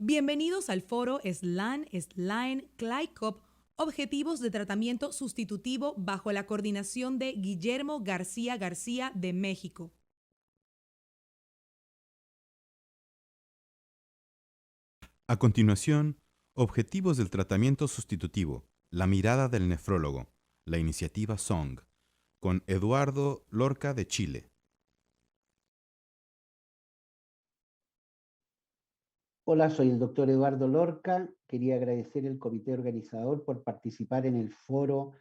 Bienvenidos al foro SLAN/CLICOP, Objetivos de Tratamiento Sustitutivo bajo la coordinación de Guillermo García García de México. A continuación, Objetivos del Tratamiento Sustitutivo, la mirada del nefrólogo, la iniciativa SONG, con Eduardo Lorca de Chile. Hola, soy el doctor Eduardo Lorca. Quería agradecer al comité organizador por participar en el foro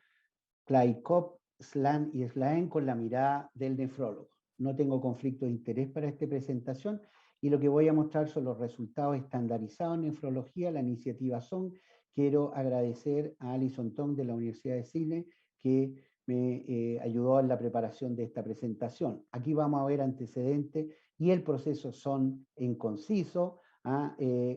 CLICOP, SLAN y SLAEN con la mirada del nefrólogo. No tengo conflicto de interés para esta presentación y lo que voy a mostrar son los resultados estandarizados en nefrología, la iniciativa SON. Quiero agradecer a Alison Tong de la Universidad de Chile que me ayudó en la preparación de esta presentación. Aquí vamos a ver antecedentes y el proceso SON en conciso,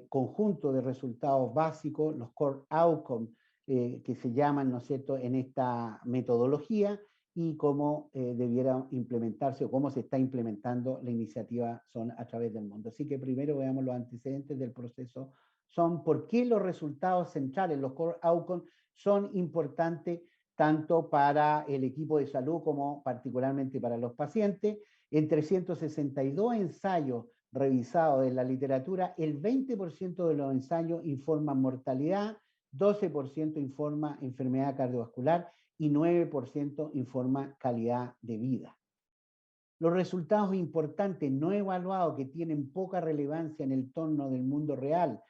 conjunto de resultados básicos, los core outcomes, que se llaman, ¿no es cierto?, en esta metodología y cómo debiera implementarse o cómo se está implementando la iniciativa SON a través del mundo. Así que primero veamos los antecedentes del proceso SON, por qué los resultados centrales, los core outcomes, son importantes tanto para el equipo de salud como particularmente para los pacientes. En 362 ensayos revisados en la literatura, el 20% de los ensayos informan mortalidad, 12% informa enfermedad cardiovascular y 9% informa calidad de vida. Los resultados importantes no evaluados que tienen poca relevancia en el entorno del mundo real.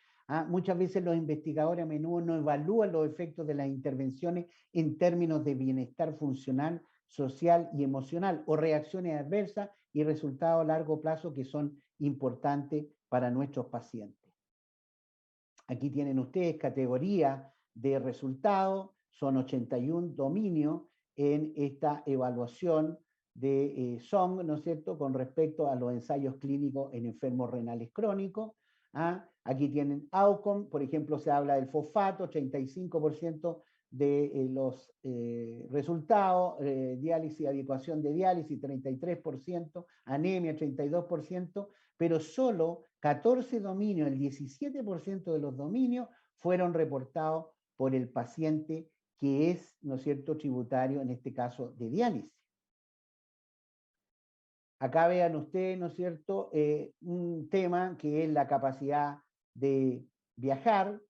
Muchas veces los investigadores a menudo no evalúan los efectos de las intervenciones en términos de bienestar funcional, social y emocional, o reacciones adversas y resultados a largo plazo que son importantes para nuestros pacientes. Aquí tienen ustedes categoría de resultados, son 81 dominios en esta evaluación de SONG, ¿no es cierto?, con respecto a los ensayos clínicos en enfermos renales crónicos. Aquí tienen outcome, por ejemplo, se habla del fosfato, 35% de los resultados, diálisis, adecuación de diálisis, 33%, anemia, 32%, pero solo 14 dominios, el 17% de los dominios, fueron reportados por el paciente que es, ¿no es cierto?, tributario, en este caso, de diálisis. Acá vean ustedes, ¿no es cierto?, un tema que es la capacidad de viajar,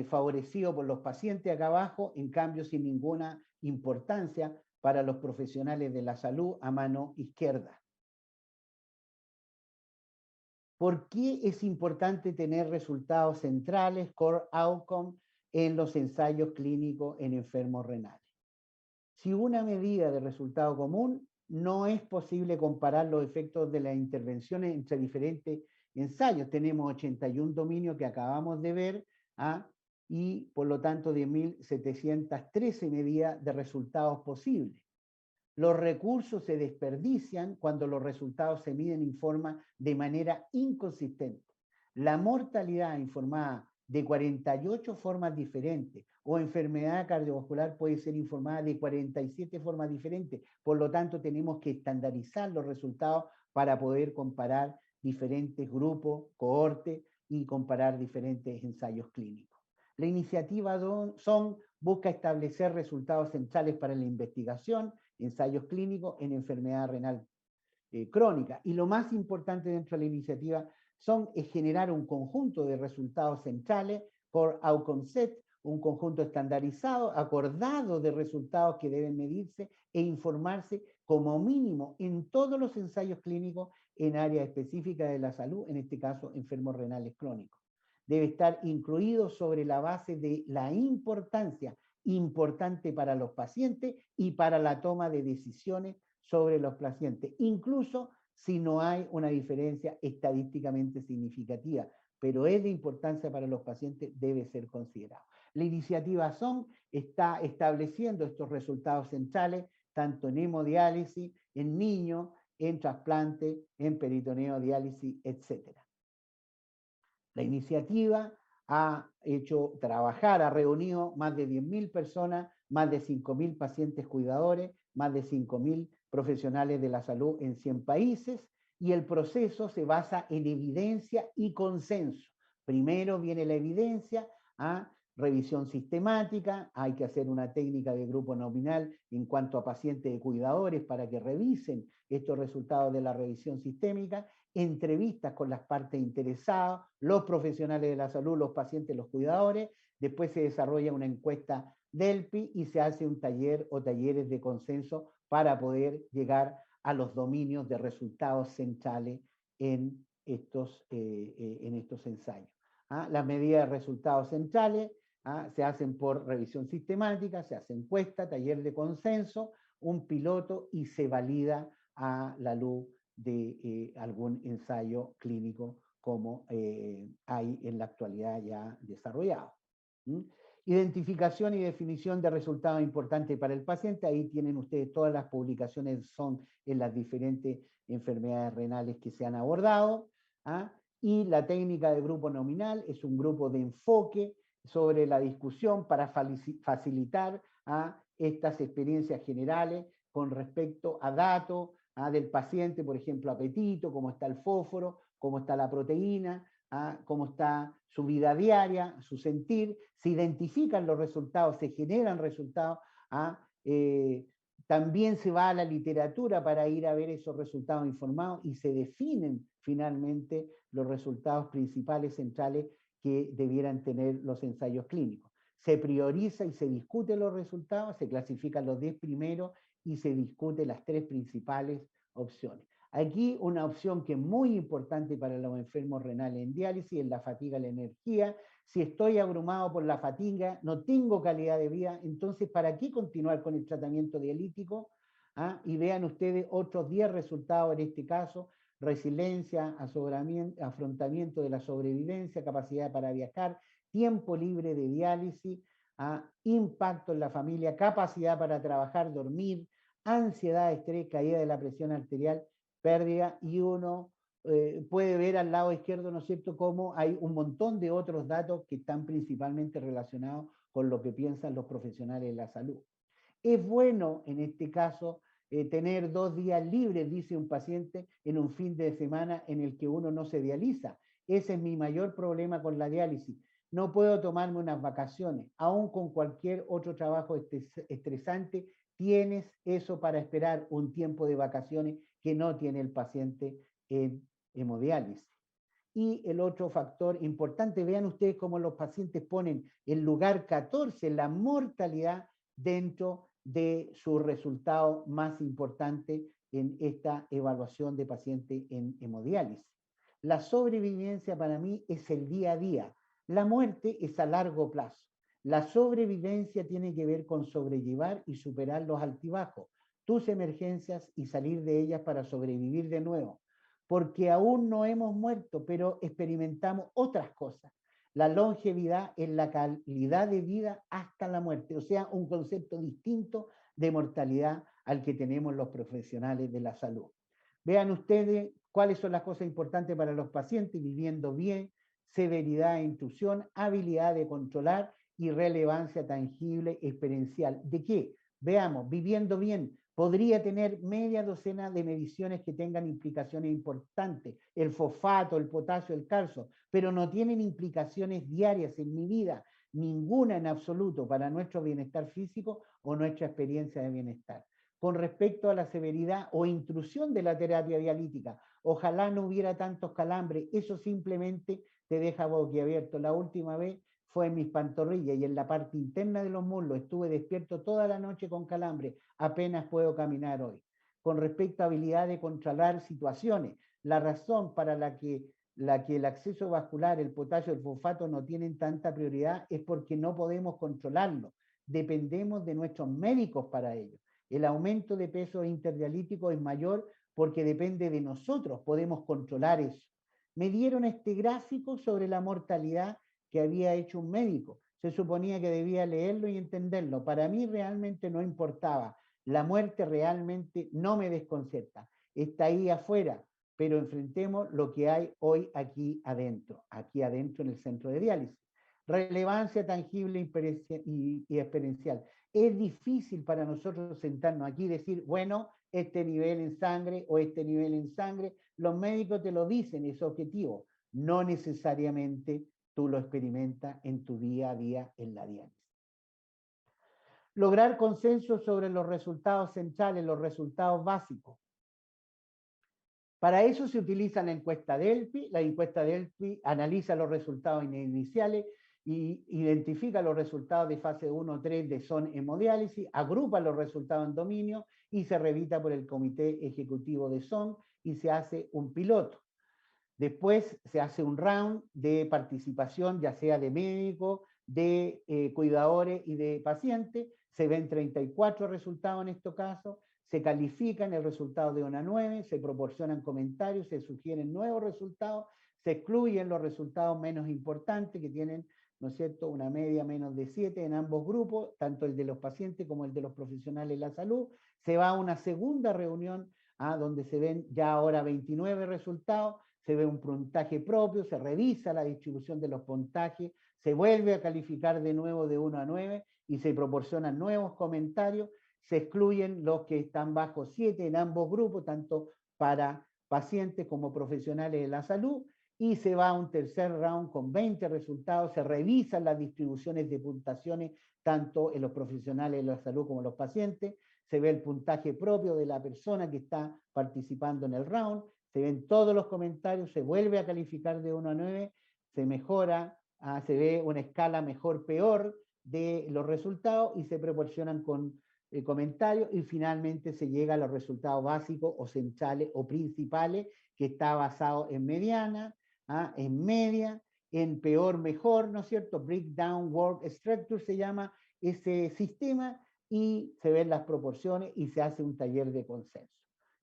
favorecido por los pacientes acá abajo, en cambio sin ninguna importancia para los profesionales de la salud a mano izquierda. ¿Por qué es importante tener resultados centrales, core outcome, en los ensayos clínicos en enfermos renales? Si una medida de resultado común, no es posible comparar los efectos de las intervenciones entre diferentes ensayos. Tenemos 81 dominios que acabamos de ver, y por lo tanto 10.713 medidas de resultados posibles. Los recursos se desperdician cuando los resultados se miden y informan de manera inconsistente. La mortalidad informada de 48 formas diferentes o enfermedad cardiovascular puede ser informada de 47 formas diferentes. Por lo tanto, tenemos que estandarizar los resultados para poder comparar diferentes grupos, cohortes y comparar diferentes ensayos clínicos. La iniciativa SON busca establecer resultados centrales para la investigación, ensayos clínicos en enfermedad renal crónica. Y lo más importante dentro de la iniciativa es generar un conjunto de resultados centrales, core outcome set, un conjunto estandarizado, acordado de resultados que deben medirse e informarse como mínimo en todos los ensayos clínicos en áreas específicas de la salud, en este caso enfermos renales crónicos. Debe estar incluido sobre la base de la importancia importante para los pacientes y para la toma de decisiones sobre los pacientes, incluso si no hay una diferencia estadísticamente significativa, pero es de importancia para los pacientes, debe ser considerado. La iniciativa SON está estableciendo estos resultados centrales, tanto en hemodiálisis, en niños, en trasplante, en peritoneo diálisis, etc. La iniciativa ha hecho trabajar, ha reunido más de 10.000 personas, más de 5.000 pacientes cuidadores, más de 5.000 profesionales de la salud en 100 países, y el proceso se basa en evidencia y consenso. Primero viene la evidencia, revisión sistemática, hay que hacer una técnica de grupo nominal en cuanto a pacientes de cuidadores para que revisen estos resultados de la revisión sistémica, entrevistas con las partes interesadas, los profesionales de la salud, los pacientes, los cuidadores, después se desarrolla una encuesta DELPI y se hace un taller o talleres de consenso para poder llegar a los dominios de resultados centrales en estos ensayos. Las medidas de resultados centrales se hacen por revisión sistemática, se hace encuesta, taller de consenso, un piloto y se valida a la luz de algún ensayo clínico como hay en la actualidad ya desarrollado. Identificación y definición de resultados importantes para el paciente. Ahí tienen ustedes todas las publicaciones son en las diferentes enfermedades renales que se han abordado. Y la técnica de grupo nominal es un grupo de enfoque sobre la discusión para facilitar estas experiencias generales con respecto a datos del paciente, por ejemplo, apetito, cómo está el fósforo, cómo está la proteína, cómo está su vida diaria, su sentir, se identifican los resultados, se generan resultados, también se va a la literatura para ir a ver esos resultados informados y se definen finalmente los resultados principales centrales que debieran tener los ensayos clínicos. Se prioriza y se discute los resultados, se clasifican los 10 primeros y se discute las 3 principales opciones. Aquí una opción que es muy importante para los enfermos renales en diálisis es la fatiga, la energía. Si estoy abrumado por la fatiga, no tengo calidad de vida, entonces ¿para qué continuar con el tratamiento dialítico? Y vean ustedes otros 10 resultados en este caso: resiliencia, afrontamiento de la sobrevivencia, capacidad para viajar, tiempo libre de diálisis, impacto en la familia, capacidad para trabajar, dormir, ansiedad, estrés, caída de la presión arterial, pérdida, y uno puede ver al lado izquierdo, ¿no es cierto?, cómo hay un montón de otros datos que están principalmente relacionados con lo que piensan los profesionales de la salud. Es bueno, en este caso, tener 2 días libres, dice un paciente, en un fin de semana en el que uno no se dializa. Ese es mi mayor problema con la diálisis. No puedo tomarme unas vacaciones. Aún con cualquier otro trabajo estresante, tienes eso para esperar, un tiempo de vacaciones que no tiene el paciente en hemodiálisis. Y el otro factor importante, vean ustedes cómo los pacientes ponen el lugar 14, la mortalidad, dentro de su resultado más importante en esta evaluación de pacientes en hemodiálisis. La sobrevivencia para mí es el día a día. La muerte es a largo plazo. La sobrevivencia tiene que ver con sobrellevar y superar los altibajos, tus emergencias, y salir de ellas para sobrevivir de nuevo. Porque aún no hemos muerto, pero experimentamos otras cosas. La longevidad es la calidad de vida hasta la muerte, o sea, un concepto distinto de mortalidad al que tenemos los profesionales de la salud. Vean ustedes cuáles son las cosas importantes para los pacientes: viviendo bien, severidad e intrusión, habilidad de controlar y relevancia tangible experiencial. ¿De qué? Veamos, viviendo bien, podría tener media docena de mediciones que tengan implicaciones importantes, el fosfato, el potasio, el calcio, pero no tienen implicaciones diarias en mi vida, ninguna en absoluto, para nuestro bienestar físico o nuestra experiencia de bienestar. Con respecto a la severidad o intrusión de la terapia dialítica, ojalá no hubiera tantos calambres, eso simplemente te deja boquiabierto. La última vez fue en mis pantorrillas y en la parte interna de los muslos. Estuve despierto toda la noche con calambre. Apenas puedo caminar hoy. Con respecto a habilidad de controlar situaciones, la razón para la que el acceso vascular, el potasio, el fosfato no tienen tanta prioridad es porque no podemos controlarlo. Dependemos de nuestros médicos para ello. El aumento de peso interdialítico es mayor porque depende de nosotros. Podemos controlar eso. Me dieron este gráfico sobre la mortalidad que había hecho un médico. Se suponía que debía leerlo y entenderlo. Para mí realmente no importaba. La muerte realmente no me desconcierta. Está ahí afuera, pero enfrentemos lo que hay hoy aquí adentro en el centro de diálisis. Relevancia tangible y experiencial. Es difícil para nosotros sentarnos aquí y decir, bueno, este nivel en sangre o este nivel en sangre. Los médicos te lo dicen, es objetivo. No necesariamente tú lo experimentas en tu día a día en la diálisis. Lograr consenso sobre los resultados centrales, los resultados básicos. Para eso se utiliza la encuesta Delphi. La encuesta Delphi analiza los resultados iniciales y identifica los resultados de fase 1 o 3 de SON hemodiálisis, agrupa los resultados en dominio y se revisa por el comité ejecutivo de SON y se hace un piloto. Después se hace un round de participación, ya sea de médicos, de cuidadores y de pacientes. Se ven 34 resultados en este caso, se califican el resultado de 1 a 9, se proporcionan comentarios, se sugieren nuevos resultados, se excluyen los resultados menos importantes que tienen, ¿no es cierto?, una media menos de 7 en ambos grupos, tanto el de los pacientes como el de los profesionales de la salud. Se va a una segunda reunión donde se ven ya ahora 29 resultados, se ve un puntaje propio, se revisa la distribución de los puntajes, se vuelve a calificar de nuevo de 1 a 9 y se proporcionan nuevos comentarios, se excluyen los que están bajo 7 en ambos grupos, tanto para pacientes como profesionales de la salud, y se va a un tercer round con 20 resultados, se revisan las distribuciones de puntuaciones tanto en los profesionales de la salud como en los pacientes, se ve el puntaje propio de la persona que está participando en el round, se ven todos los comentarios, se vuelve a calificar de 1 a 9, se mejora, se ve una escala mejor-peor de los resultados y se proporcionan con comentarios y finalmente se llega a los resultados básicos o centrales o principales que está basado en mediana, en media, en peor-mejor, ¿no es cierto? Breakdown Work Structure se llama ese sistema y se ven las proporciones y se hace un taller de consenso.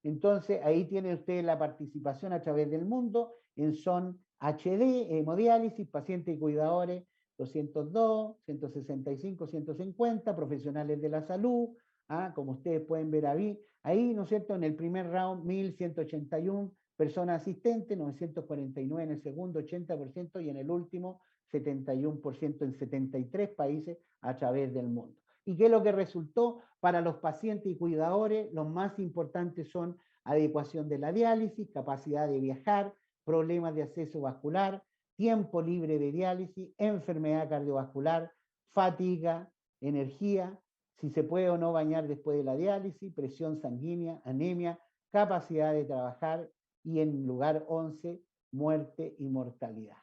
Entonces, ahí tiene usted la participación a través del mundo en SON HD, hemodiálisis, pacientes y cuidadores, 202, 165, 150, profesionales de la salud, como ustedes pueden ver ahí, ¿no es cierto? En el primer round, 1.181 personas asistentes, 949 en el segundo, 80%, y en el último, 71% en 73 países a través del mundo. ¿Y qué es lo que resultó? Para los pacientes y cuidadores, los más importantes son adecuación de la diálisis, capacidad de viajar, problemas de acceso vascular, tiempo libre de diálisis, enfermedad cardiovascular, fatiga, energía, si se puede o no bañar después de la diálisis, presión sanguínea, anemia, capacidad de trabajar y en lugar 11, muerte y mortalidad.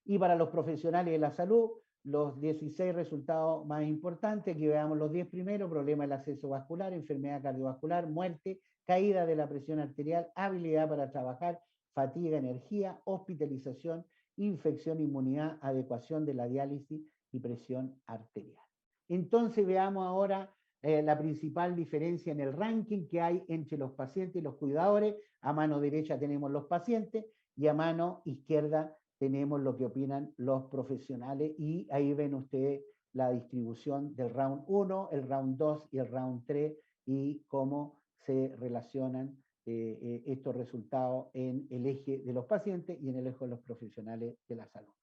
Y para los profesionales de la salud, los 16 resultados más importantes, aquí veamos los 10 primeros: problema del acceso vascular, enfermedad cardiovascular, muerte, caída de la presión arterial, habilidad para trabajar, fatiga, energía, hospitalización, infección, inmunidad, adecuación de la diálisis y presión arterial. Entonces veamos ahora la principal diferencia en el ranking que hay entre los pacientes y los cuidadores. A mano derecha tenemos los pacientes y a mano izquierda tenemos lo que opinan los profesionales, y ahí ven ustedes la distribución del round 1, el round 2 y el round 3 y cómo se relacionan estos resultados en el eje de los pacientes y en el eje de los profesionales de la salud.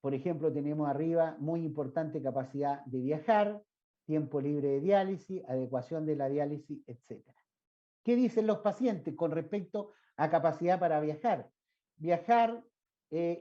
Por ejemplo, tenemos arriba, muy importante, capacidad de viajar, tiempo libre de diálisis, adecuación de la diálisis, etc. ¿Qué dicen los pacientes con respecto a capacidad para viajar? Viajar,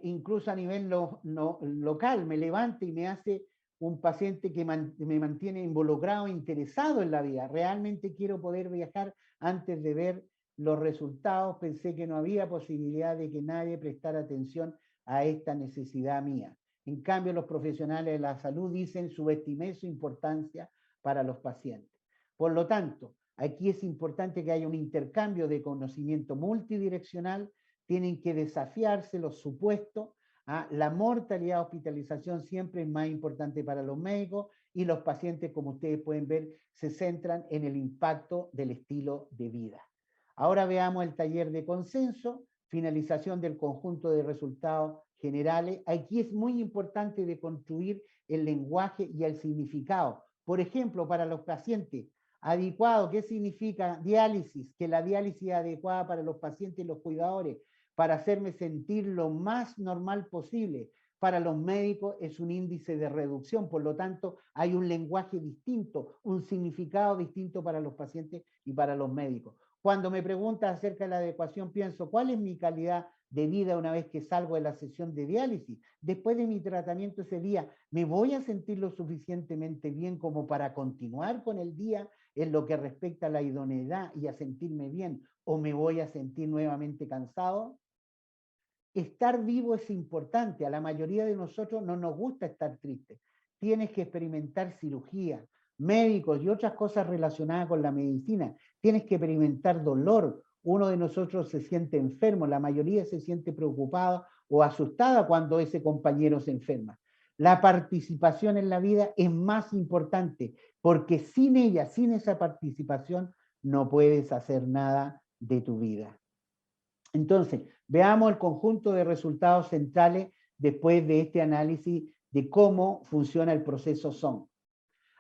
incluso a nivel local, me levanta y me hace un paciente que me mantiene involucrado, interesado en la vida. Realmente quiero poder viajar. Antes de ver los resultados pensé que no había posibilidad de que nadie prestara atención a esta necesidad mía. En cambio, los profesionales de la salud dicen: subestimé su importancia para los pacientes. Por lo tanto, aquí es importante que haya un intercambio de conocimiento multidireccional. Tienen que desafiarse los supuestos. La mortalidad de hospitalización siempre es más importante para los médicos, y los pacientes, como ustedes pueden ver, se centran en el impacto del estilo de vida. Ahora veamos el taller de consenso, finalización del conjunto de resultados generales. Aquí es muy importante de construir el lenguaje y el significado. Por ejemplo, para los pacientes, adecuado, ¿qué significa diálisis? Que la diálisis es adecuada para los pacientes y los cuidadores, para hacerme sentir lo más normal posible. Para los médicos es un índice de reducción, por lo tanto hay un lenguaje distinto, un significado distinto para los pacientes y para los médicos. Cuando me preguntan acerca de la adecuación, pienso: ¿cuál es mi calidad de vida una vez que salgo de la sesión de diálisis? Después de mi tratamiento ese día, ¿me voy a sentir lo suficientemente bien como para continuar con el día en lo que respecta a la idoneidad y a sentirme bien? ¿O me voy a sentir nuevamente cansado? Estar vivo es importante. A la mayoría de nosotros no nos gusta estar tristes. Tienes que experimentar cirugía, médicos y otras cosas relacionadas con la medicina. Tienes que experimentar dolor. Uno de nosotros se siente enfermo, la mayoría se siente preocupada o asustada cuando ese compañero se enferma. La participación en la vida es más importante porque sin ella, sin esa participación, no puedes hacer nada de tu vida. Entonces, veamos el conjunto de resultados centrales después de este análisis de cómo funciona el proceso SON.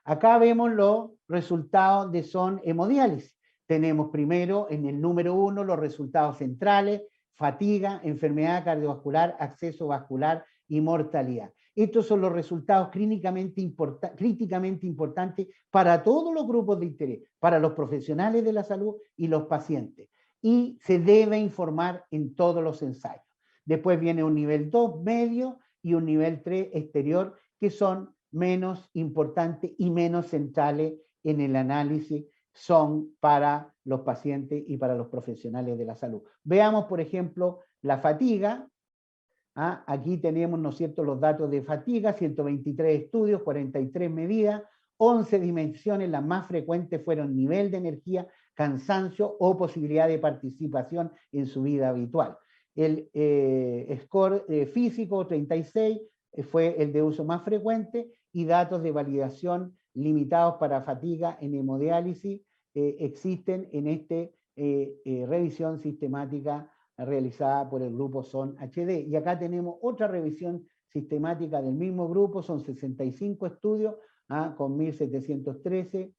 Acá vemos los resultados de SON hemodiálisis. Tenemos primero en el número 1 los resultados centrales: fatiga, enfermedad cardiovascular, acceso vascular y mortalidad. Estos son los resultados críticamente importantes para todos los grupos de interés, para los profesionales de la salud y los pacientes. Y se debe informar en todos los ensayos. Después viene un nivel 2 medio y un nivel 3 exterior, que son menos importantes y menos centrales en el análisis SON para los pacientes y para los profesionales de la salud. Veamos, por ejemplo, la fatiga. Aquí tenemos, ¿no es cierto?, los datos de fatiga: 123 estudios, 43 medidas, 11 dimensiones. Las más frecuentes fueron nivel de energía, cansancio o posibilidad de participación en su vida habitual. El score físico, 36, fue el de uso más frecuente, y datos de validación limitados para fatiga en hemodiálisis existen en esta revisión sistemática realizada por el grupo SON HD. Y acá tenemos otra revisión sistemática del mismo grupo. Son 65 estudios con 1.713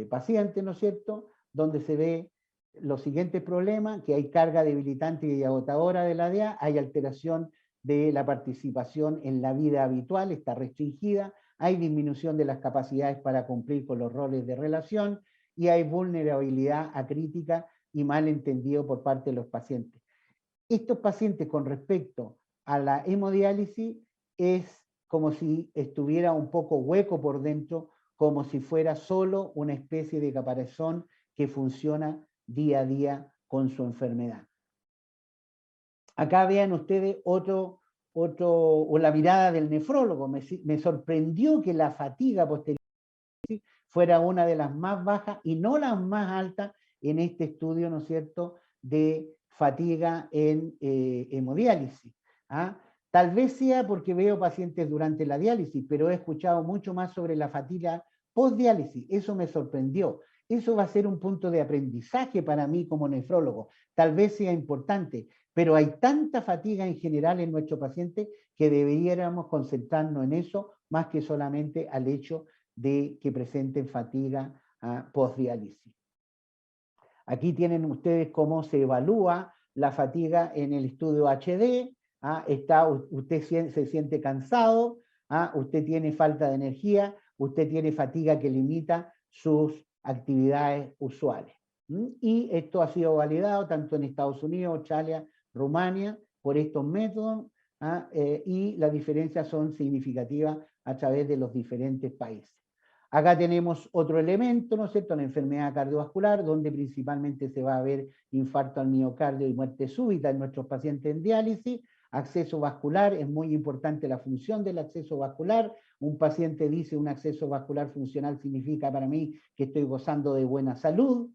pacientes, ¿no es cierto?, donde se ve los siguientes problemas: que hay carga debilitante y agotadora de la DA, hay alteración de la participación en la vida habitual, está restringida, hay disminución de las capacidades para cumplir con los roles de relación, y hay vulnerabilidad acrítica y malentendido por parte de los pacientes. Estos pacientes, con respecto a la hemodiálisis, es como si estuviera un poco hueco por dentro, como si fuera solo una especie de caparazón que funciona día a día con su enfermedad. Acá vean ustedes o la mirada del nefrólogo. Me sorprendió que la fatiga posterior fuera una de las más bajas y no las más altas en este estudio, ¿no es cierto?, de fatiga en hemodiálisis. Tal vez sea porque veo pacientes durante la diálisis, pero he escuchado mucho más sobre la fatiga postdiálisis. Eso me sorprendió. Eso va a ser un punto de aprendizaje para mí como nefrólogo. Tal vez sea importante, pero hay tanta fatiga en general en nuestros pacientes que deberíamos concentrarnos en eso más que solamente al hecho de que presenten fatiga postdiálisis. Aquí tienen ustedes cómo se evalúa la fatiga en el estudio HD. Usted se siente cansado, usted tiene falta de energía, usted tiene fatiga que limita sus actividades usuales. Y esto ha sido validado tanto en Estados Unidos, Australia, Rumania, por estos métodos, y las diferencias son significativas a través de los diferentes países. Acá tenemos otro elemento, ¿no es cierto?, la enfermedad cardiovascular, donde principalmente se va a ver infarto al miocardio y muerte súbita en nuestros pacientes en diálisis. Acceso vascular, es muy importante la función del acceso vascular. Un paciente dice: un acceso vascular funcional significa para mí que estoy gozando de buena salud.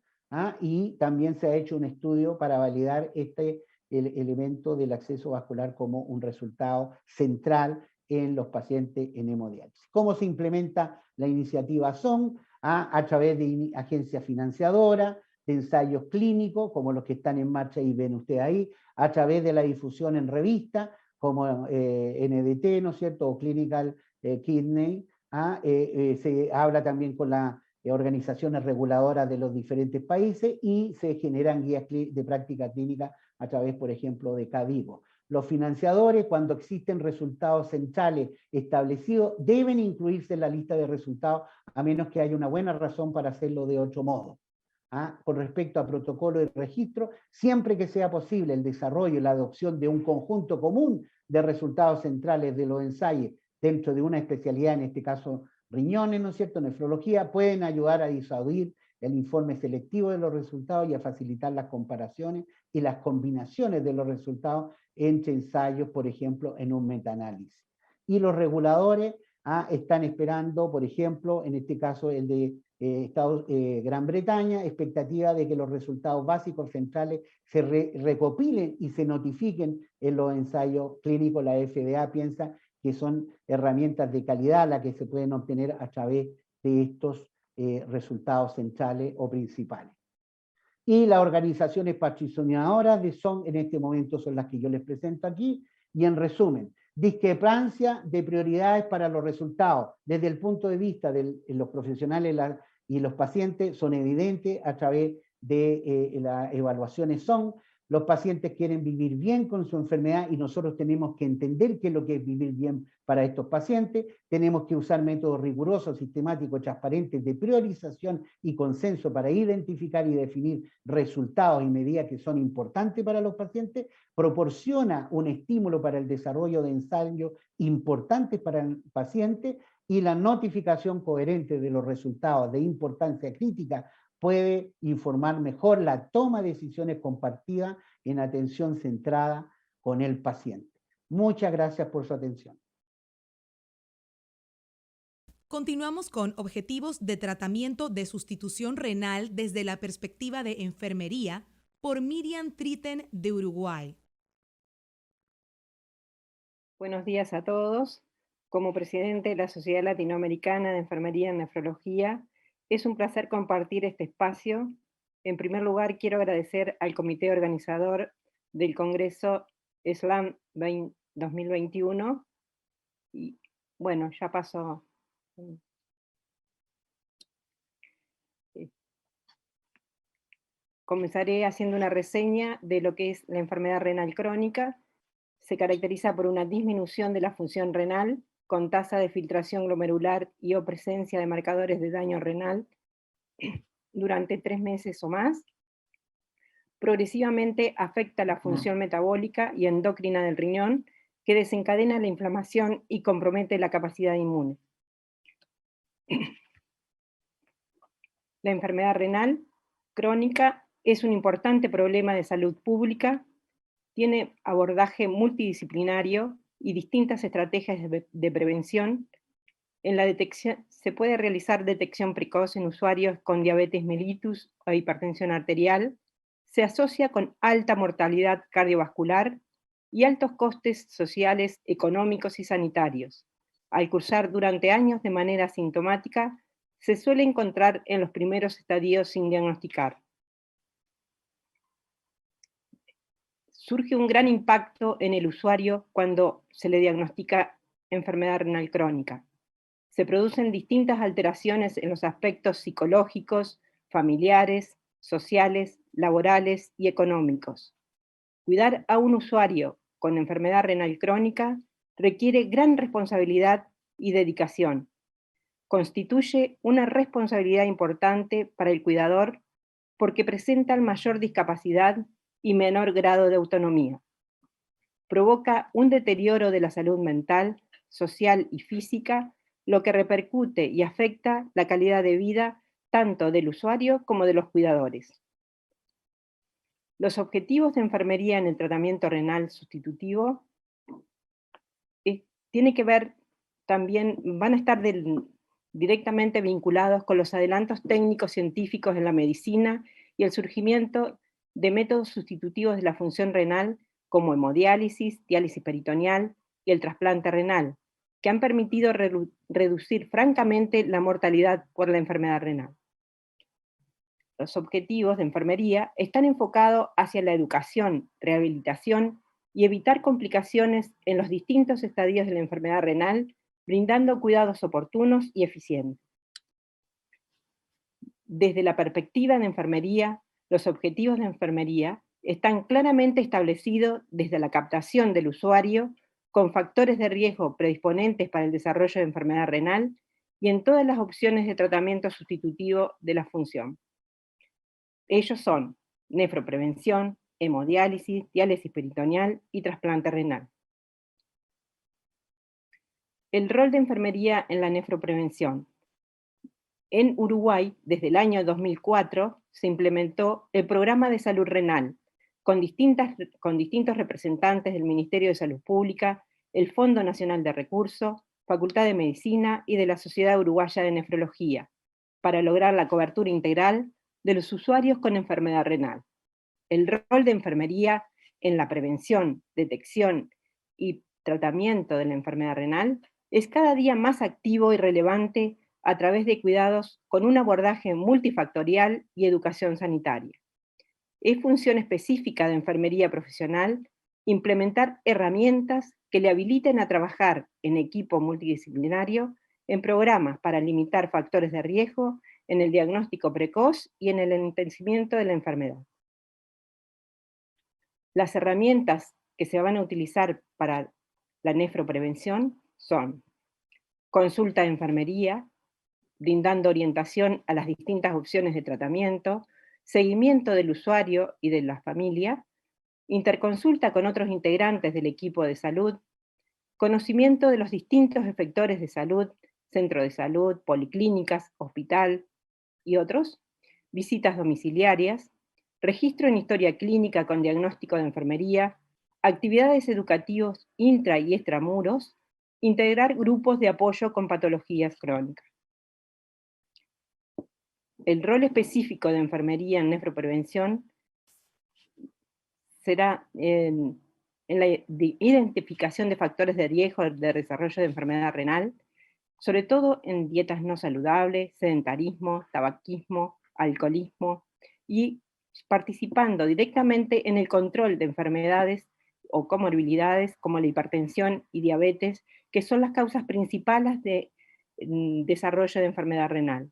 Y también se ha hecho un estudio para validar el elemento del acceso vascular como un resultado central en los pacientes en hemodiálisis. ¿Cómo se implementa la iniciativa SON? A través de agencias financiadoras, de ensayos clínicos, como los que están en marcha y ven usted ahí, a través de la difusión en revistas, como NDT, ¿no es cierto?, o Clinical Kidney. Se habla también con las organizaciones reguladoras de los diferentes países y se generan guías de práctica clínica a través, por ejemplo, de CADIGO. Los financiadores, cuando existen resultados centrales establecidos, deben incluirse en la lista de resultados, a menos que haya una buena razón para hacerlo de otro modo. con respecto a protocolo y registro, siempre que sea posible el desarrollo y la adopción de un conjunto común de resultados centrales de los ensayos dentro de una especialidad, en este caso riñones, ¿no es cierto?, nefrología, pueden ayudar a disuadir el informe selectivo de los resultados y a facilitar las comparaciones y las combinaciones de los resultados entre ensayos, por ejemplo, en un metaanálisis. Y los reguladores están esperando, por ejemplo, en este caso el de Gran Bretaña, expectativa de que los resultados básicos centrales se recopilen y se notifiquen en los ensayos clínicos. La FDA piensa que son herramientas de calidad las que se pueden obtener a través de estos resultados centrales o principales. Y las organizaciones patrocinadoras en este momento son las que yo les presento aquí, y en resumen, discrepancia de prioridades para los resultados desde el punto de vista de los profesionales y los pacientes son evidentes a través de las evaluaciones son. Los pacientes quieren vivir bien con su enfermedad y nosotros tenemos que entender qué es lo que es vivir bien para estos pacientes. Tenemos que usar métodos rigurosos, sistemáticos, transparentes de priorización y consenso para identificar y definir resultados y medidas que son importantes para los pacientes. Proporciona un estímulo para el desarrollo de ensayos importantes para el paciente y la notificación coherente de los resultados de importancia crítica puede informar mejor la toma de decisiones compartidas en atención centrada con el paciente. Muchas gracias por su atención. Continuamos con objetivos de tratamiento de sustitución renal desde la perspectiva de enfermería por Miriam Triten de Uruguay. Buenos días a todos. Como presidente de la Sociedad Latinoamericana de Enfermería en Nefrología, es un placer compartir este espacio. En primer lugar, quiero agradecer al comité organizador del Congreso SLAM 2021. Y bueno, ya pasó. Comenzaré haciendo una reseña de lo que es la enfermedad renal crónica. Se caracteriza por una disminución de la función renal, con tasa de filtración glomerular y o presencia de marcadores de daño renal durante 3 meses o más. Progresivamente afecta la función metabólica y endocrina del riñón, que desencadena la inflamación y compromete la capacidad inmune. La enfermedad renal crónica es un importante problema de salud pública, tiene abordaje multidisciplinario y distintas estrategias de prevención. En la detección, se puede realizar detección precoz en usuarios con diabetes mellitus o hipertensión arterial, se asocia con alta mortalidad cardiovascular y altos costes sociales, económicos y sanitarios. Al cursar durante años de manera asintomática, se suele encontrar en los primeros estadios sin diagnosticar. Surge un gran impacto en el usuario cuando se le diagnostica enfermedad renal crónica. Se producen distintas alteraciones en los aspectos psicológicos, familiares, sociales, laborales y económicos. Cuidar a un usuario con enfermedad renal crónica requiere gran responsabilidad y dedicación. Constituye una responsabilidad importante para el cuidador porque presentan mayor discapacidad y menor grado de autonomía. Provoca un deterioro de la salud mental, social y física, lo que repercute y afecta la calidad de vida tanto del usuario como de los cuidadores. Los objetivos de enfermería en el tratamiento renal sustitutivo tienen que ver también, van a estar directamente vinculados con los adelantos técnicos científicos en la medicina y el surgimiento de métodos sustitutivos de la función renal como hemodiálisis, diálisis peritoneal y el trasplante renal, que han permitido reducir francamente la mortalidad por la enfermedad renal. Los objetivos de enfermería están enfocados hacia la educación, rehabilitación y evitar complicaciones en los distintos estadios de la enfermedad renal, brindando cuidados oportunos y eficientes. Desde la perspectiva de enfermería, los objetivos de enfermería están claramente establecidos desde la captación del usuario con factores de riesgo predisponentes para el desarrollo de enfermedad renal y en todas las opciones de tratamiento sustitutivo de la función. Ellos son nefroprevención, hemodiálisis, diálisis peritoneal y trasplante renal. El rol de enfermería en la nefroprevención. En Uruguay, desde el año 2004, se implementó el Programa de Salud Renal, con distintos representantes del Ministerio de Salud Pública, el Fondo Nacional de Recursos, Facultad de Medicina y de la Sociedad Uruguaya de Nefrología, para lograr la cobertura integral de los usuarios con enfermedad renal. El rol de enfermería en la prevención, detección y tratamiento de la enfermedad renal es cada día más activo y relevante a través de cuidados con un abordaje multifactorial y educación sanitaria. Es función específica de enfermería profesional implementar herramientas que le habiliten a trabajar en equipo multidisciplinario en programas para limitar factores de riesgo en el diagnóstico precoz y en el envejecimiento de la enfermedad. Las herramientas que se van a utilizar para la nefroprevención son consulta de enfermería, brindando orientación a las distintas opciones de tratamiento, seguimiento del usuario y de la familia, interconsulta con otros integrantes del equipo de salud, conocimiento de los distintos efectores de salud, centro de salud, policlínicas, hospital y otros, visitas domiciliarias, registro en historia clínica con diagnóstico de enfermería, actividades educativas intra y extramuros, integrar grupos de apoyo con patologías crónicas. El rol específico de enfermería en nefroprevención será en la identificación de factores de riesgo de desarrollo de enfermedad renal, sobre todo en dietas no saludables, sedentarismo, tabaquismo, alcoholismo, y participando directamente en el control de enfermedades o comorbilidades como la hipertensión y diabetes, que son las causas principales de desarrollo de enfermedad renal.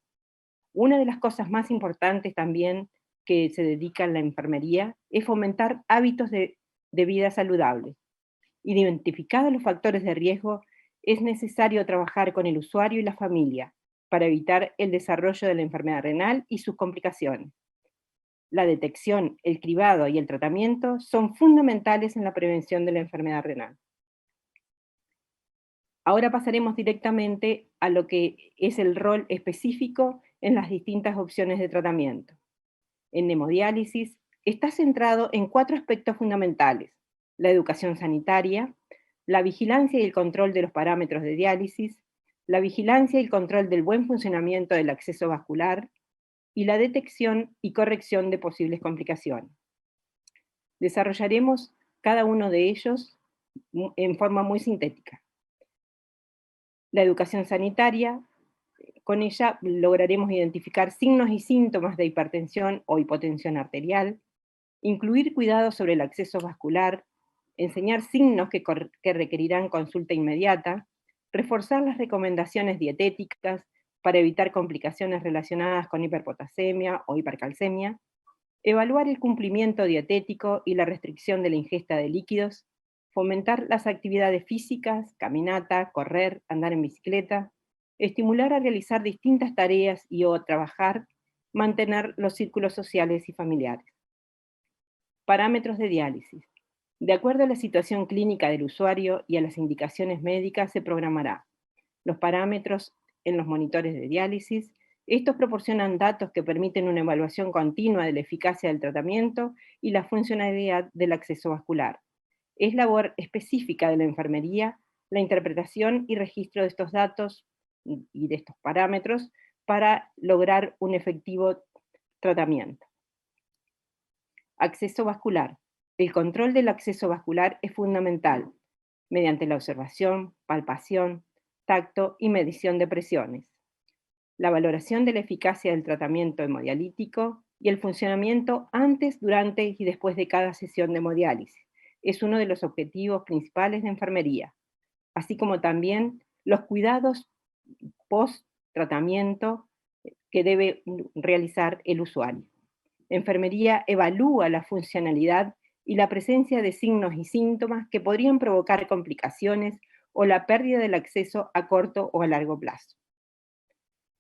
Una de las cosas más importantes también que se dedica a la enfermería es fomentar hábitos de vida saludables. Identificados los factores de riesgo, es necesario trabajar con el usuario y la familia para evitar el desarrollo de la enfermedad renal y sus complicaciones. La detección, el cribado y el tratamiento son fundamentales en la prevención de la enfermedad renal. Ahora pasaremos directamente a lo que es el rol específico en las distintas opciones de tratamiento. En hemodiálisis está centrado en 4 aspectos fundamentales: la educación sanitaria, la vigilancia y el control de los parámetros de diálisis, la vigilancia y el control del buen funcionamiento del acceso vascular, y la detección y corrección de posibles complicaciones. Desarrollaremos cada uno de ellos en forma muy sintética. La educación sanitaria, con ella lograremos identificar signos y síntomas de hipertensión o hipotensión arterial, incluir cuidados sobre el acceso vascular, enseñar signos que requerirán consulta inmediata, reforzar las recomendaciones dietéticas para evitar complicaciones relacionadas con hiperpotasemia o hipercalcemia, evaluar el cumplimiento dietético y la restricción de la ingesta de líquidos, fomentar las actividades físicas, caminata, correr, andar en bicicleta, estimular a realizar distintas tareas y o trabajar, mantener los círculos sociales y familiares. Parámetros de diálisis. De acuerdo a la situación clínica del usuario y a las indicaciones médicas se programará los parámetros en los monitores de diálisis. Estos proporcionan datos que permiten una evaluación continua de la eficacia del tratamiento y la funcionalidad del acceso vascular. Es labor específica de la enfermería la interpretación y registro de estos datos y de estos parámetros para lograr un efectivo tratamiento. Acceso vascular. El control del acceso vascular es fundamental, mediante la observación, palpación, tacto y medición de presiones. La valoración de la eficacia del tratamiento hemodialítico y el funcionamiento antes, durante y después de cada sesión de hemodiálisis es uno de los objetivos principales de enfermería, así como también los cuidados post-tratamiento que debe realizar el usuario. Enfermería evalúa la funcionalidad y la presencia de signos y síntomas que podrían provocar complicaciones o la pérdida del acceso a corto o a largo plazo.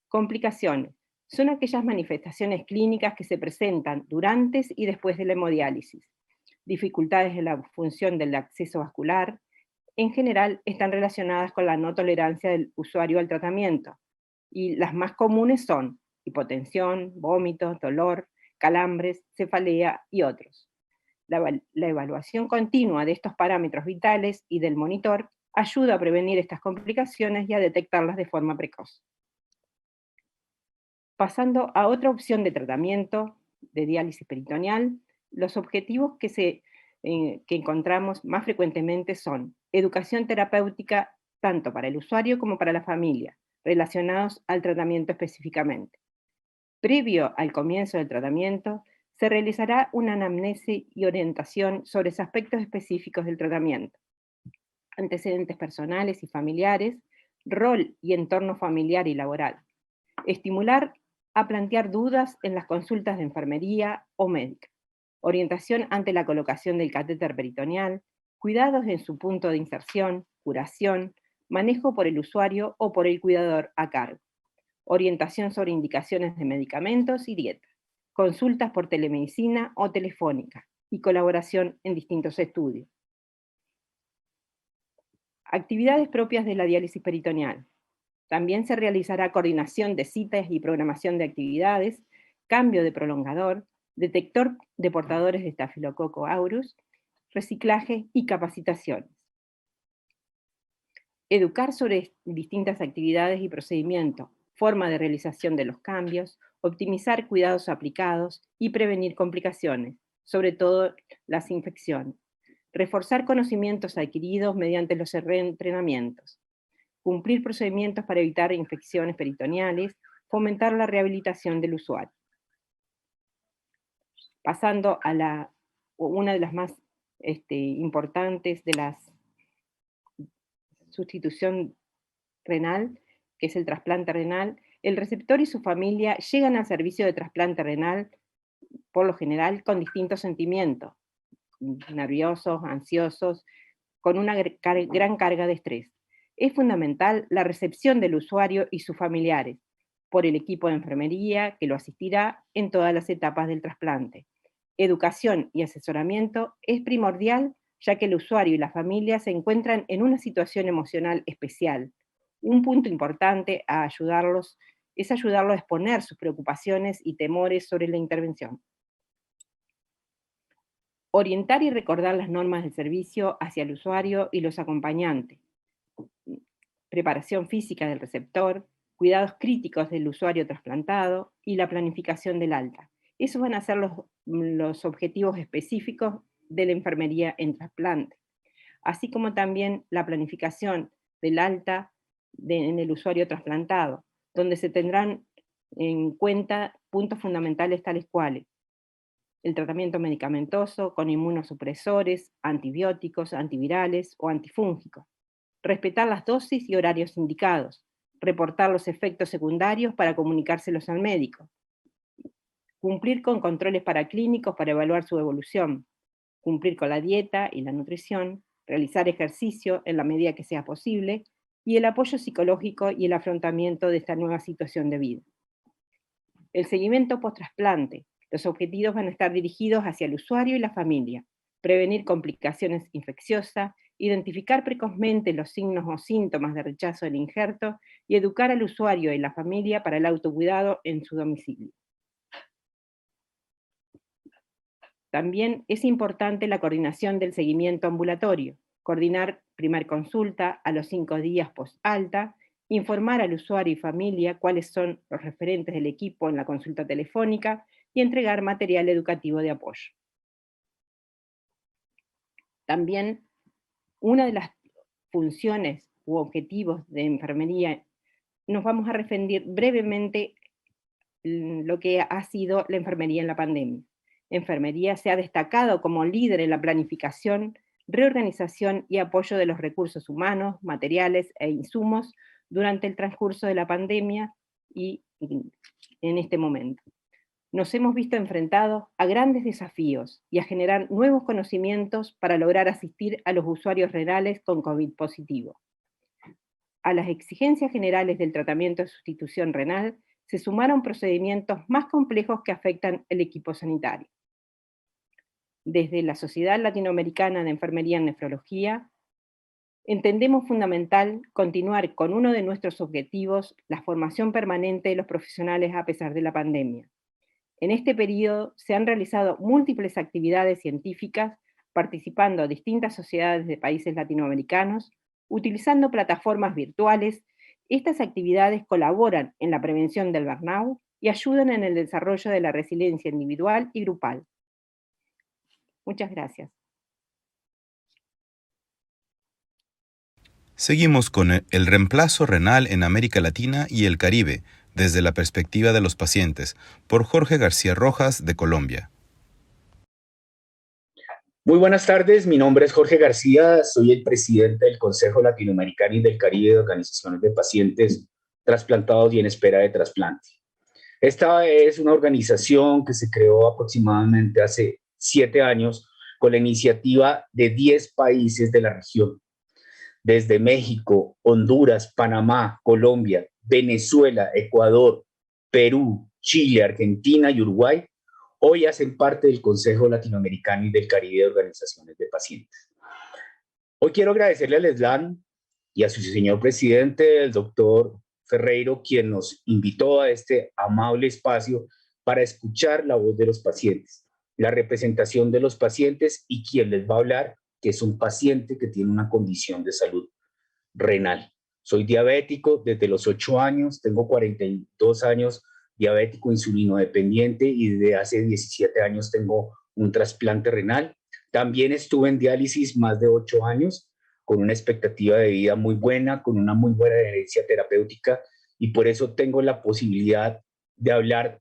Complicaciones. son aquellas manifestaciones clínicas que se presentan durante y después de la hemodiálisis. Dificultades en la función del acceso vascular, en general están relacionadas con la no tolerancia del usuario al tratamiento, y las más comunes son hipotensión, vómitos, dolor, calambres, cefalea y otros. La evaluación continua de estos parámetros vitales y del monitor ayuda a prevenir estas complicaciones y a detectarlas de forma precoz. Pasando a otra opción de tratamiento de diálisis peritoneal, los objetivos que encontramos más frecuentemente son educación terapéutica tanto para el usuario como para la familia, relacionados al tratamiento específicamente. Previo al comienzo del tratamiento, se realizará una anamnesis y orientación sobre los aspectos específicos del tratamiento, antecedentes personales y familiares, rol y entorno familiar y laboral. Estimular a plantear dudas en las consultas de enfermería o médica. Orientación ante la colocación del catéter peritoneal, cuidados en su punto de inserción, curación, manejo por el usuario o por el cuidador a cargo. Orientación sobre indicaciones de medicamentos y dieta. Consultas por telemedicina o telefónica y colaboración en distintos estudios. Actividades propias de la diálisis peritoneal. También se realizará coordinación de citas y programación de actividades, cambio de prolongador, detector de portadores de Staphylococcus aureus, reciclaje y capacitaciones. Educar sobre distintas actividades y procedimientos, forma de realización de los cambios, optimizar cuidados aplicados y prevenir complicaciones, sobre todo las infecciones. Reforzar conocimientos adquiridos mediante los reentrenamientos. Cumplir procedimientos para evitar infecciones peritoneales, fomentar la rehabilitación del usuario. Pasando a una de las más importantes de la sustitución renal, que es el trasplante renal, el receptor y su familia llegan al servicio de trasplante renal, por lo general, con distintos sentimientos, nerviosos, ansiosos, con una gran carga de estrés. Es fundamental la recepción del usuario y sus familiares por el equipo de enfermería que lo asistirá en todas las etapas del trasplante. Educación y asesoramiento es primordial, ya que el usuario y la familia se encuentran en una situación emocional especial. Un punto importante es ayudarlos a exponer sus preocupaciones y temores sobre la intervención. Orientar y recordar las normas del servicio hacia el usuario y los acompañantes. Preparación física del receptor, cuidados críticos del usuario trasplantado y la planificación del alta. Esos van a ser los objetivos específicos de la enfermería en trasplante, así como también la planificación del alta en el usuario trasplantado, donde se tendrán en cuenta puntos fundamentales tales cuales el tratamiento medicamentoso con inmunosupresores, antibióticos, antivirales o antifúngicos, respetar las dosis y horarios indicados, reportar los efectos secundarios para comunicárselos al médico, cumplir con controles paraclínicos para evaluar su evolución, cumplir con la dieta y la nutrición, realizar ejercicio en la medida que sea posible, y el apoyo psicológico y el afrontamiento de esta nueva situación de vida. El seguimiento post-trasplante. Los objetivos van a estar dirigidos hacia el usuario y la familia, prevenir complicaciones infecciosas, identificar precozmente los signos o síntomas de rechazo del injerto y educar al usuario y la familia para el autocuidado en su domicilio. También es importante la coordinación del seguimiento ambulatorio, coordinar primer consulta a los 5 días post-alta, informar al usuario y familia cuáles son los referentes del equipo en la consulta telefónica y entregar material educativo de apoyo. También una de las funciones u objetivos de enfermería, nos vamos a referir brevemente lo que ha sido la enfermería en la pandemia. Enfermería se ha destacado como líder en la planificación, reorganización y apoyo de los recursos humanos, materiales e insumos durante el transcurso de la pandemia y en este momento. Nos hemos visto enfrentados a grandes desafíos y a generar nuevos conocimientos para lograr asistir a los usuarios renales con COVID positivo. A las exigencias generales del tratamiento de sustitución renal se sumaron procedimientos más complejos que afectan el equipo sanitario. Desde la Sociedad Latinoamericana de Enfermería en Nefrología, entendemos fundamental continuar con uno de nuestros objetivos, la formación permanente de los profesionales a pesar de la pandemia. En este periodo se han realizado múltiples actividades científicas, participando distintas sociedades de países latinoamericanos, utilizando plataformas virtuales. Estas actividades colaboran en la prevención del burnout y ayudan en el desarrollo de la resiliencia individual y grupal. Muchas gracias. Seguimos con el reemplazo renal en América Latina y el Caribe, desde la perspectiva de los pacientes, por Jorge García Rojas, de Colombia. Muy buenas tardes, mi nombre es Jorge García, soy el presidente del Consejo Latinoamericano y del Caribe de Organizaciones de Pacientes Trasplantados y en Espera de Trasplante. Esta es una organización que se creó aproximadamente hace 7 años con la iniciativa de 10 países de la región, desde México, Honduras, Panamá, Colombia, Venezuela, Ecuador, Perú, Chile, Argentina y Uruguay. Hoy hacen parte del Consejo Latinoamericano y del Caribe de Organizaciones de Pacientes. Hoy quiero agradecerle al SLAN y a su señor presidente, el doctor Ferreiro, quien nos invitó a este amable espacio para escuchar la voz de los pacientes, la representación de los pacientes y quien les va a hablar, que es un paciente que tiene una condición de salud renal. Soy diabético desde los 8 años, tengo 42 años, diabético insulino dependiente y desde hace 17 años tengo un trasplante renal. También estuve en diálisis más de 8 años, con una expectativa de vida muy buena, con una muy buena herencia terapéutica y por eso tengo la posibilidad de hablar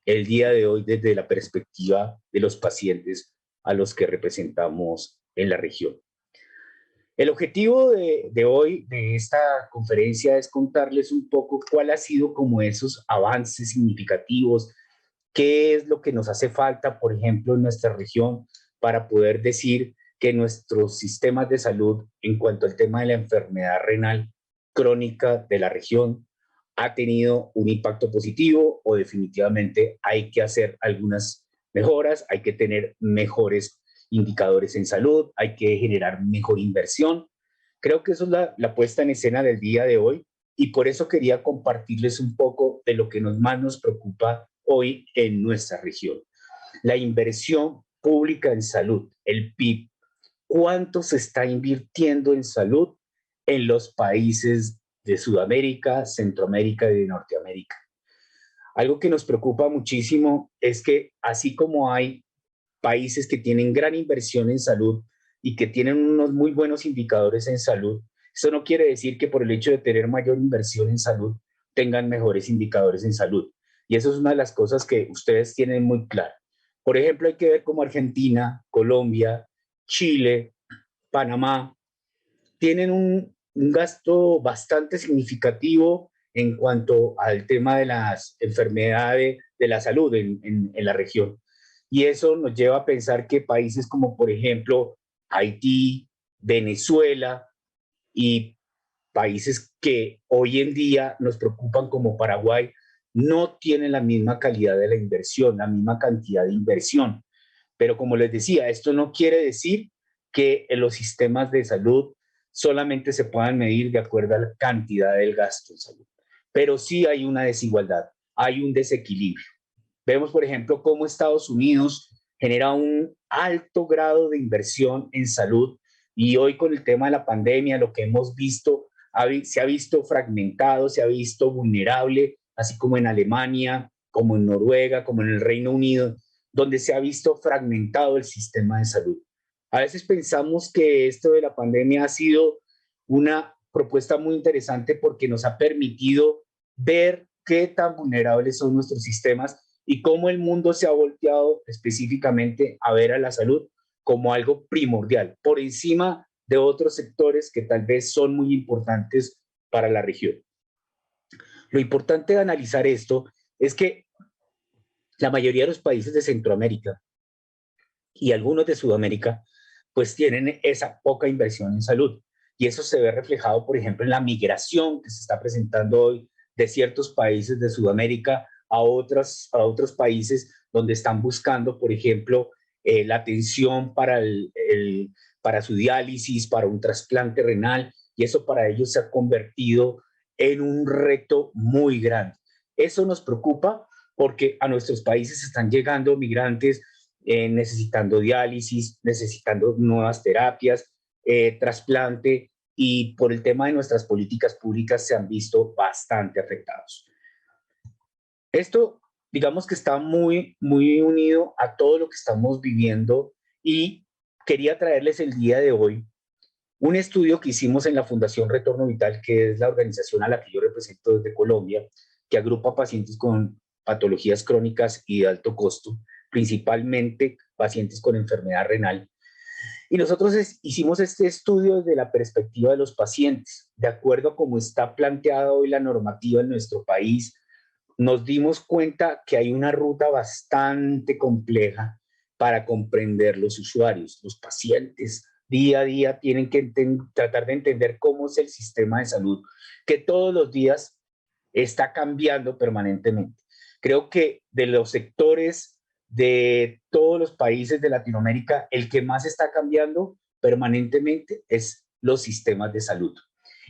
el día de hoy desde la perspectiva de los pacientes a los que representamos en la región. El objetivo de hoy, de esta conferencia, es contarles un poco cuál ha sido como esos avances significativos, qué es lo que nos hace falta, por ejemplo, en nuestra región, para poder decir que nuestros sistemas de salud, en cuanto al tema de la enfermedad renal crónica de la región, ha tenido un impacto positivo o definitivamente hay que hacer algunas mejoras, hay que tener mejores indicadores en salud, hay que generar mejor inversión. Creo que eso es la puesta en escena del día de hoy y por eso quería compartirles un poco de lo que más nos preocupa hoy en nuestra región. La inversión pública en salud, el PIB. ¿Cuánto se está invirtiendo en salud en los países de Sudamérica, Centroamérica y de Norteamérica? Algo que nos preocupa muchísimo es que así como hay países que tienen gran inversión en salud y que tienen unos muy buenos indicadores en salud, eso no quiere decir que por el hecho de tener mayor inversión en salud tengan mejores indicadores en salud. Y eso es una de las cosas que ustedes tienen muy claro. Por ejemplo, hay que ver cómo Argentina, Colombia, Chile, Panamá tienen un gasto bastante significativo en cuanto al tema de las enfermedades de la salud en la región. Y eso nos lleva a pensar que países como, por ejemplo, Haití, Venezuela y países que hoy en día nos preocupan como Paraguay, no tienen la misma calidad de la inversión, la misma cantidad de inversión. Pero como les decía, esto no quiere decir que en los sistemas de salud solamente se puedan medir de acuerdo a la cantidad del gasto en salud. Pero sí hay una desigualdad, hay un desequilibrio. Vemos, por ejemplo, cómo Estados Unidos genera un alto grado de inversión en salud y hoy con el tema de la pandemia, lo que hemos visto, se ha visto fragmentado, se ha visto vulnerable, así como en Alemania, como en Noruega, como en el Reino Unido, donde se ha visto fragmentado el sistema de salud. A veces pensamos que esto de la pandemia ha sido una propuesta muy interesante porque nos ha permitido ver qué tan vulnerables son nuestros sistemas y cómo el mundo se ha volteado específicamente a ver a la salud como algo primordial, por encima de otros sectores que tal vez son muy importantes para la región. Lo importante de analizar esto es que la mayoría de los países de Centroamérica y algunos de Sudamérica pues tienen esa poca inversión en salud. Y eso se ve reflejado, por ejemplo, en la migración que se está presentando hoy de ciertos países de Sudamérica a otros países donde están buscando, por ejemplo, la atención para su diálisis, para un trasplante renal, y eso para ellos se ha convertido en un reto muy grande. Eso nos preocupa porque a nuestros países están llegando migrantes necesitando diálisis, necesitando nuevas terapias, trasplante, y por el tema de nuestras políticas públicas se han visto bastante afectados. Esto, digamos que está muy unido a todo lo que estamos viviendo, y quería traerles el día de hoy un estudio que hicimos en la Fundación Retorno Vital, que es la organización a la que yo represento desde Colombia, que agrupa pacientes con patologías crónicas y de alto costo, principalmente pacientes con enfermedad renal. Y nosotros hicimos este estudio desde la perspectiva de los pacientes. De acuerdo a cómo está planteada hoy la normativa en nuestro país, nos dimos cuenta que hay una ruta bastante compleja para comprender los usuarios, los pacientes. Día a día tienen que tratar de entender cómo es el sistema de salud, que todos los días está cambiando permanentemente. Creo que de los sectores de todos los países de Latinoamérica, el que más está cambiando permanentemente es los sistemas de salud.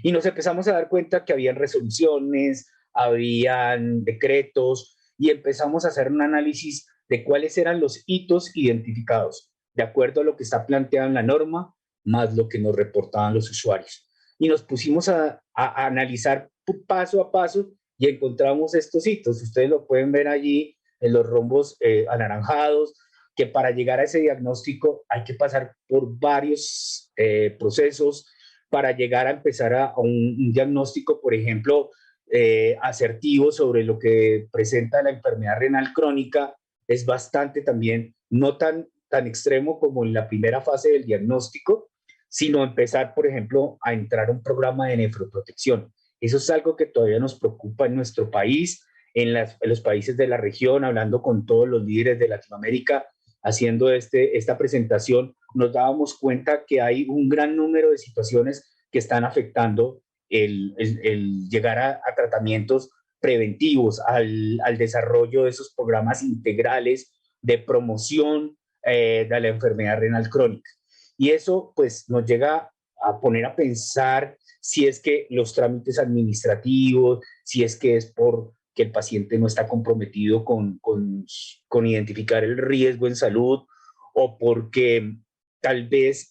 Y nos empezamos a dar cuenta que habían resoluciones, habían decretos, y empezamos a hacer un análisis de cuáles eran los hitos identificados, de acuerdo a lo que está planteado en la norma, más lo que nos reportaban los usuarios. Y nos pusimos a analizar paso a paso y encontramos estos hitos. Ustedes lo pueden ver allí en los rombos anaranjados, que para llegar a ese diagnóstico hay que pasar por varios procesos para llegar a empezar a un diagnóstico, por ejemplo, asertivo sobre lo que presenta la enfermedad renal crónica. Es bastante también, no tan extremo como en la primera fase del diagnóstico, sino empezar, por ejemplo, a entrar a un programa de nefroprotección. Eso es algo que todavía nos preocupa en nuestro país, en los países de la región, hablando con todos los líderes de Latinoamérica, haciendo esta presentación, nos dábamos cuenta que hay un gran número de situaciones que están afectando el llegar a tratamientos preventivos, al desarrollo de esos programas integrales de promoción de la enfermedad renal crónica. Y eso pues nos llega a poner a pensar si es que los trámites administrativos, si es que es por que el paciente no está comprometido con identificar el riesgo en salud, o porque tal vez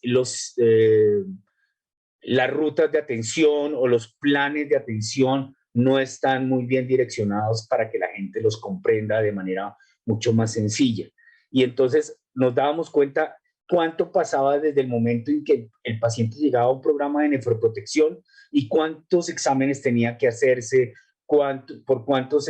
las rutas de atención o los planes de atención no están muy bien direccionados para que la gente los comprenda de manera mucho más sencilla. Y entonces nos dábamos cuenta cuánto pasaba desde el momento en que el paciente llegaba a un programa de nefroprotección y cuántos exámenes tenía que hacerse, por cuántos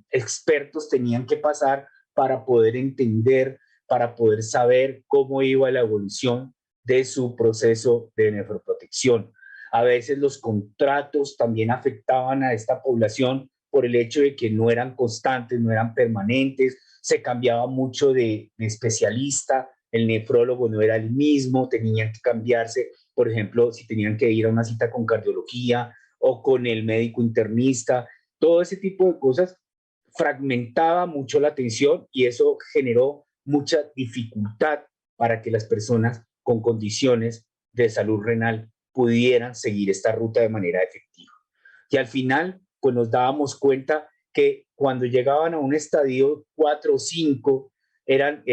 expertos tenían que pasar para poder entender, para poder saber cómo iba la evolución de su proceso de nefroprotección. A veces los contratos también afectaban a esta población por el hecho de que no eran constantes, no eran permanentes, se cambiaba mucho de especialista, el nefrólogo no era el mismo, tenían que cambiarse, por ejemplo, si tenían que ir a una cita con cardiología o con el médico internista, todo ese tipo de cosas fragmentaba mucho la atención, y eso generó mucha dificultad para que las personas con condiciones de salud renal pudieran seguir esta ruta de manera efectiva. Y al final, pues nos dábamos cuenta que cuando llegaban a un estadio 4 o 5, eran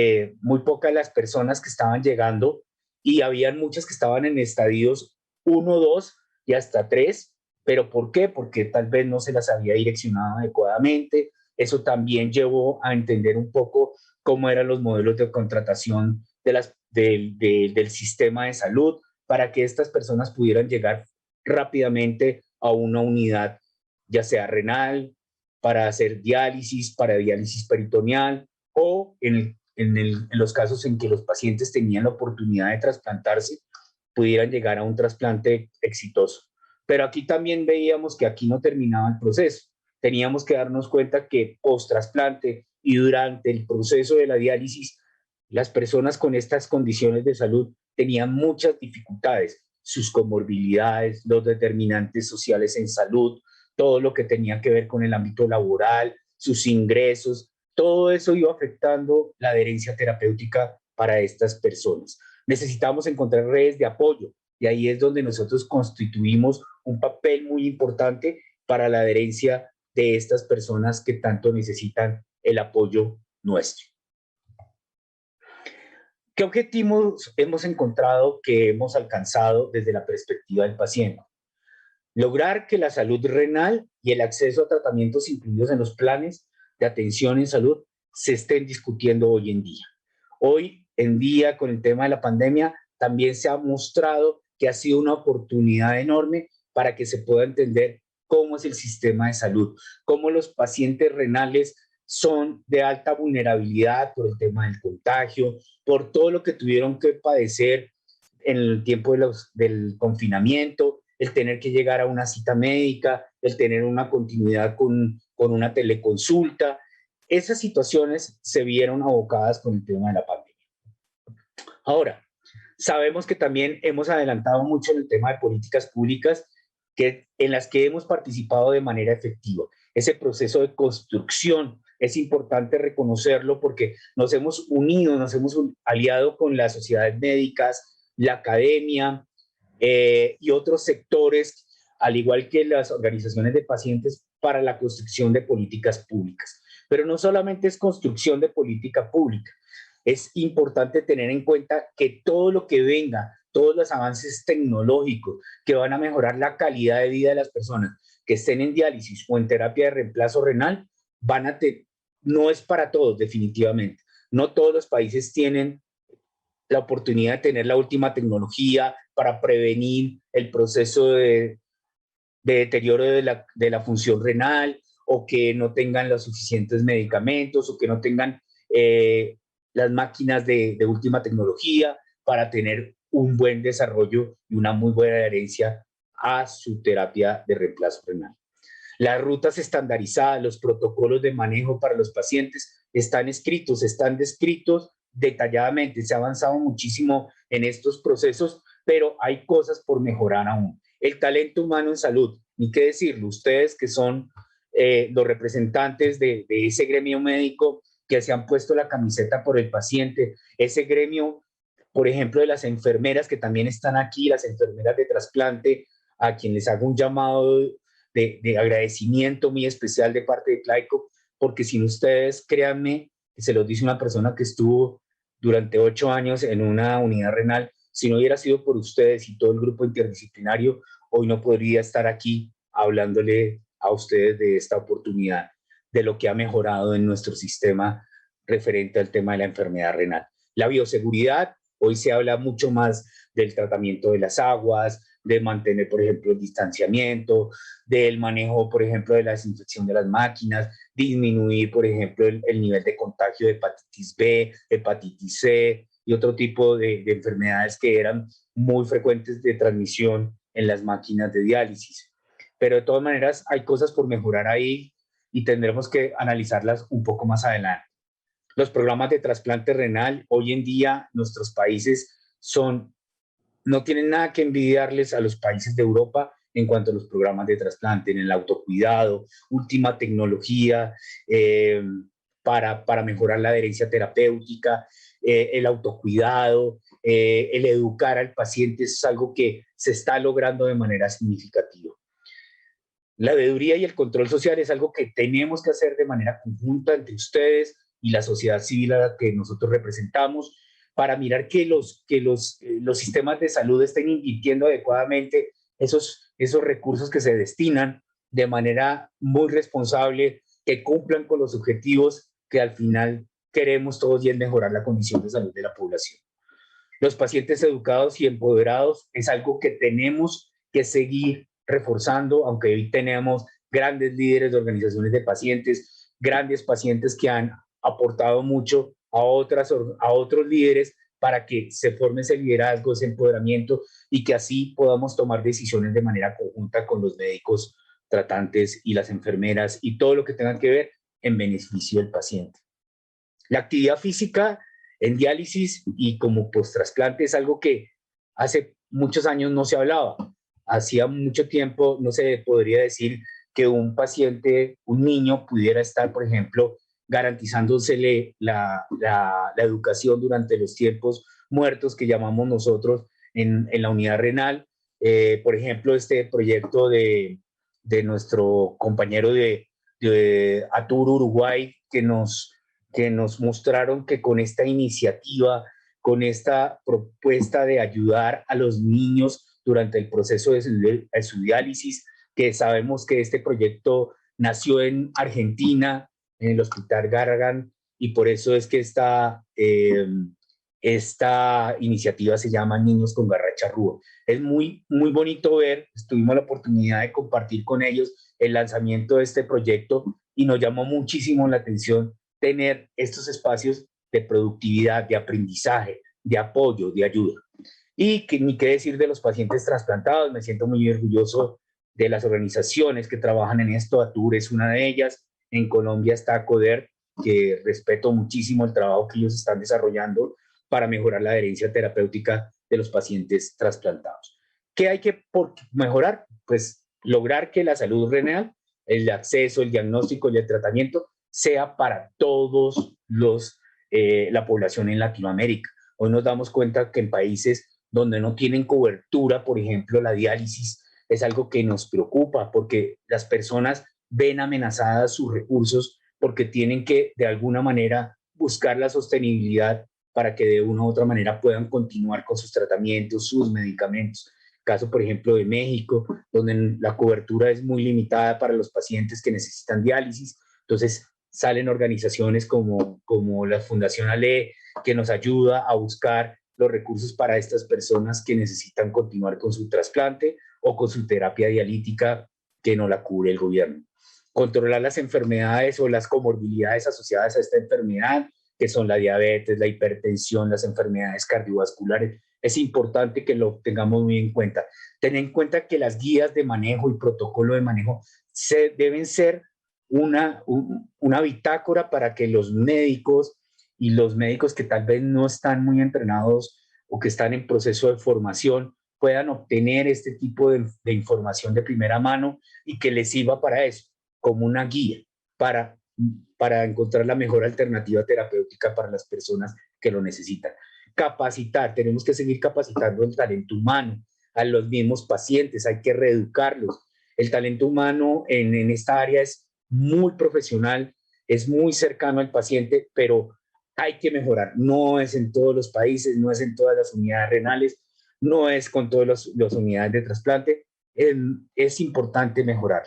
muy pocas las personas que estaban llegando, y habían muchas que estaban en estadios 1, 2 y hasta 3. ¿Pero por qué? Porque tal vez no se las había direccionado adecuadamente. Eso también llevó a entender un poco cómo eran los modelos de contratación del sistema de salud, para que estas personas pudieran llegar rápidamente a una unidad, ya sea renal, para hacer diálisis, para diálisis peritoneal, o en los casos en que los pacientes tenían la oportunidad de trasplantarse, pudieran llegar a un trasplante exitoso. Pero aquí también veíamos que aquí no terminaba el proceso. Teníamos que darnos cuenta que post-trasplante y durante el proceso de la diálisis, las personas con estas condiciones de salud tenían muchas dificultades, sus comorbilidades, los determinantes sociales en salud, todo lo que tenía que ver con el ámbito laboral, sus ingresos, todo eso iba afectando la adherencia terapéutica para estas personas. Necesitamos encontrar redes de apoyo y ahí es donde nosotros constituimos un papel muy importante para la adherencia de estas personas que tanto necesitan el apoyo nuestro. ¿Qué objetivos hemos encontrado que hemos alcanzado desde la perspectiva del paciente? Lograr que la salud renal y el acceso a tratamientos incluidos en los planes de atención en salud se estén discutiendo hoy en día. Hoy en día, con el tema de la pandemia, también se ha mostrado que ha sido una oportunidad enorme para que se pueda entender cómo es el sistema de salud, cómo los pacientes renales son de alta vulnerabilidad por el tema del contagio, por todo lo que tuvieron que padecer en el tiempo del confinamiento, el tener que llegar a una cita médica, el tener una continuidad con una teleconsulta. Esas situaciones se vieron abocadas con el tema de la pandemia. Ahora, sabemos que también hemos adelantado mucho en el tema de políticas públicas en las que hemos participado de manera efectiva. Ese proceso de construcción es importante reconocerlo porque nos hemos unido, nos hemos aliado con las sociedades médicas, la academia y otros sectores, al igual que las organizaciones de pacientes, para la construcción de políticas públicas. Pero no solamente es construcción de política pública, es importante tener en cuenta que todo lo que venga, todos los avances tecnológicos que van a mejorar la calidad de vida de las personas que estén en diálisis o en terapia de reemplazo renal, no es para todos definitivamente. No todos los países tienen la oportunidad de tener la última tecnología para prevenir el proceso de deterioro de la función renal, o que no tengan los suficientes medicamentos, o que no tengan las máquinas de última tecnología para tener un buen desarrollo y una muy buena adherencia a su terapia de reemplazo renal. Las rutas estandarizadas, los protocolos de manejo para los pacientes están escritos, están descritos detalladamente. Se ha avanzado muchísimo en estos procesos, pero hay cosas por mejorar aún. El talento humano en salud, ni qué decirlo, ustedes que son los representantes de ese gremio médico que se han puesto la camiseta por el paciente, ese gremio, por ejemplo, de las enfermeras que también están aquí, las enfermeras de trasplante, a quien les hago un llamado de agradecimiento muy especial de parte de CLAICOP, porque sin ustedes, créanme, se los dice una persona que estuvo durante 8 años en una unidad renal, si no hubiera sido por ustedes y todo el grupo interdisciplinario, hoy no podría estar aquí hablándole a ustedes de esta oportunidad, de lo que ha mejorado en nuestro sistema referente al tema de la enfermedad renal. La bioseguridad, hoy se habla mucho más del tratamiento de las aguas, de mantener, por ejemplo, el distanciamiento, del manejo, por ejemplo, de la desinfección de las máquinas, disminuir, por ejemplo, el nivel de contagio de hepatitis B, hepatitis C y otro tipo de enfermedades que eran muy frecuentes de transmisión en las máquinas de diálisis. Pero de todas maneras hay cosas por mejorar ahí y tendremos que analizarlas un poco más adelante. Los programas de trasplante renal, hoy en día nuestros países no tienen nada que envidiarles a los países de Europa en cuanto a los programas de trasplante, en el autocuidado, última tecnología para mejorar la adherencia terapéutica, el autocuidado, el educar al paciente es algo que se está logrando de manera significativa. La veeduría y el control social es algo que tenemos que hacer de manera conjunta entre ustedes y la sociedad civil a la que nosotros representamos, para mirar que los sistemas de salud estén invirtiendo adecuadamente esos recursos que se destinan de manera muy responsable, que cumplan con los objetivos que al final queremos todos, y es mejorar la condición de salud de la población. Los pacientes educados y empoderados es algo que tenemos que seguir reforzando, aunque hoy tenemos grandes líderes de organizaciones de pacientes, grandes pacientes que han aportado mucho a otros líderes para que se forme ese liderazgo, ese empoderamiento, y que así podamos tomar decisiones de manera conjunta con los médicos tratantes y las enfermeras y todo lo que tenga que ver en beneficio del paciente. La actividad física en diálisis y como post-trasplante es algo que hace muchos años no se hablaba. Hacía mucho tiempo no se podría decir que un paciente, un niño, pudiera estar, por ejemplo, garantizándosele la educación durante los tiempos muertos que llamamos nosotros en la unidad renal. Por ejemplo, este proyecto de nuestro compañero de Atur Uruguay, que nos mostraron que con esta iniciativa, con esta propuesta de ayudar a los niños durante el proceso de su diálisis, que sabemos que este proyecto nació en Argentina, en el Hospital Garrahan, y por eso es que esta iniciativa se llama Niños con Garra Charrúa. Es muy, muy bonito ver, tuvimos la oportunidad de compartir con ellos el lanzamiento de este proyecto y nos llamó muchísimo la atención tener estos espacios de productividad, de aprendizaje, de apoyo, de ayuda. Y que, ni qué decir de los pacientes trasplantados, me siento muy orgulloso de las organizaciones que trabajan en esto. Atur es una de ellas. En Colombia está CODER, que respeto muchísimo el trabajo que ellos están desarrollando para mejorar la adherencia terapéutica de los pacientes trasplantados. ¿Qué hay que mejorar? Pues lograr que la salud renal, el acceso, el diagnóstico y el tratamiento sea para todos la población en Latinoamérica. Hoy nos damos cuenta que en países donde no tienen cobertura, por ejemplo, la diálisis, es algo que nos preocupa porque las personas ven amenazadas sus recursos porque tienen que, de alguna manera, buscar la sostenibilidad para que de una u otra manera puedan continuar con sus tratamientos, sus medicamentos. Caso, por ejemplo, de México, donde la cobertura es muy limitada para los pacientes que necesitan diálisis. Entonces, salen organizaciones como la Fundación ALE, que nos ayuda a buscar los recursos para estas personas que necesitan continuar con su trasplante o con su terapia dialítica que no la cubre el gobierno. Controlar las enfermedades o las comorbilidades asociadas a esta enfermedad, que son la diabetes, la hipertensión, las enfermedades cardiovasculares. Es importante que lo tengamos muy en cuenta. Ten en cuenta que las guías de manejo y protocolo de manejo deben ser una bitácora para que los médicos y los médicos que tal vez no están muy entrenados o que están en proceso de formación puedan obtener este tipo de información de primera mano y que les sirva para eso, como una guía para encontrar la mejor alternativa terapéutica para las personas que lo necesitan. Capacitar, tenemos que seguir capacitando el talento humano a los mismos pacientes, hay que reeducarlos. El talento humano en esta área es muy profesional, es muy cercano al paciente, pero hay que mejorar. No es en todos los países, no es en todas las unidades renales, no es con todas las unidades de trasplante. Es importante mejorar.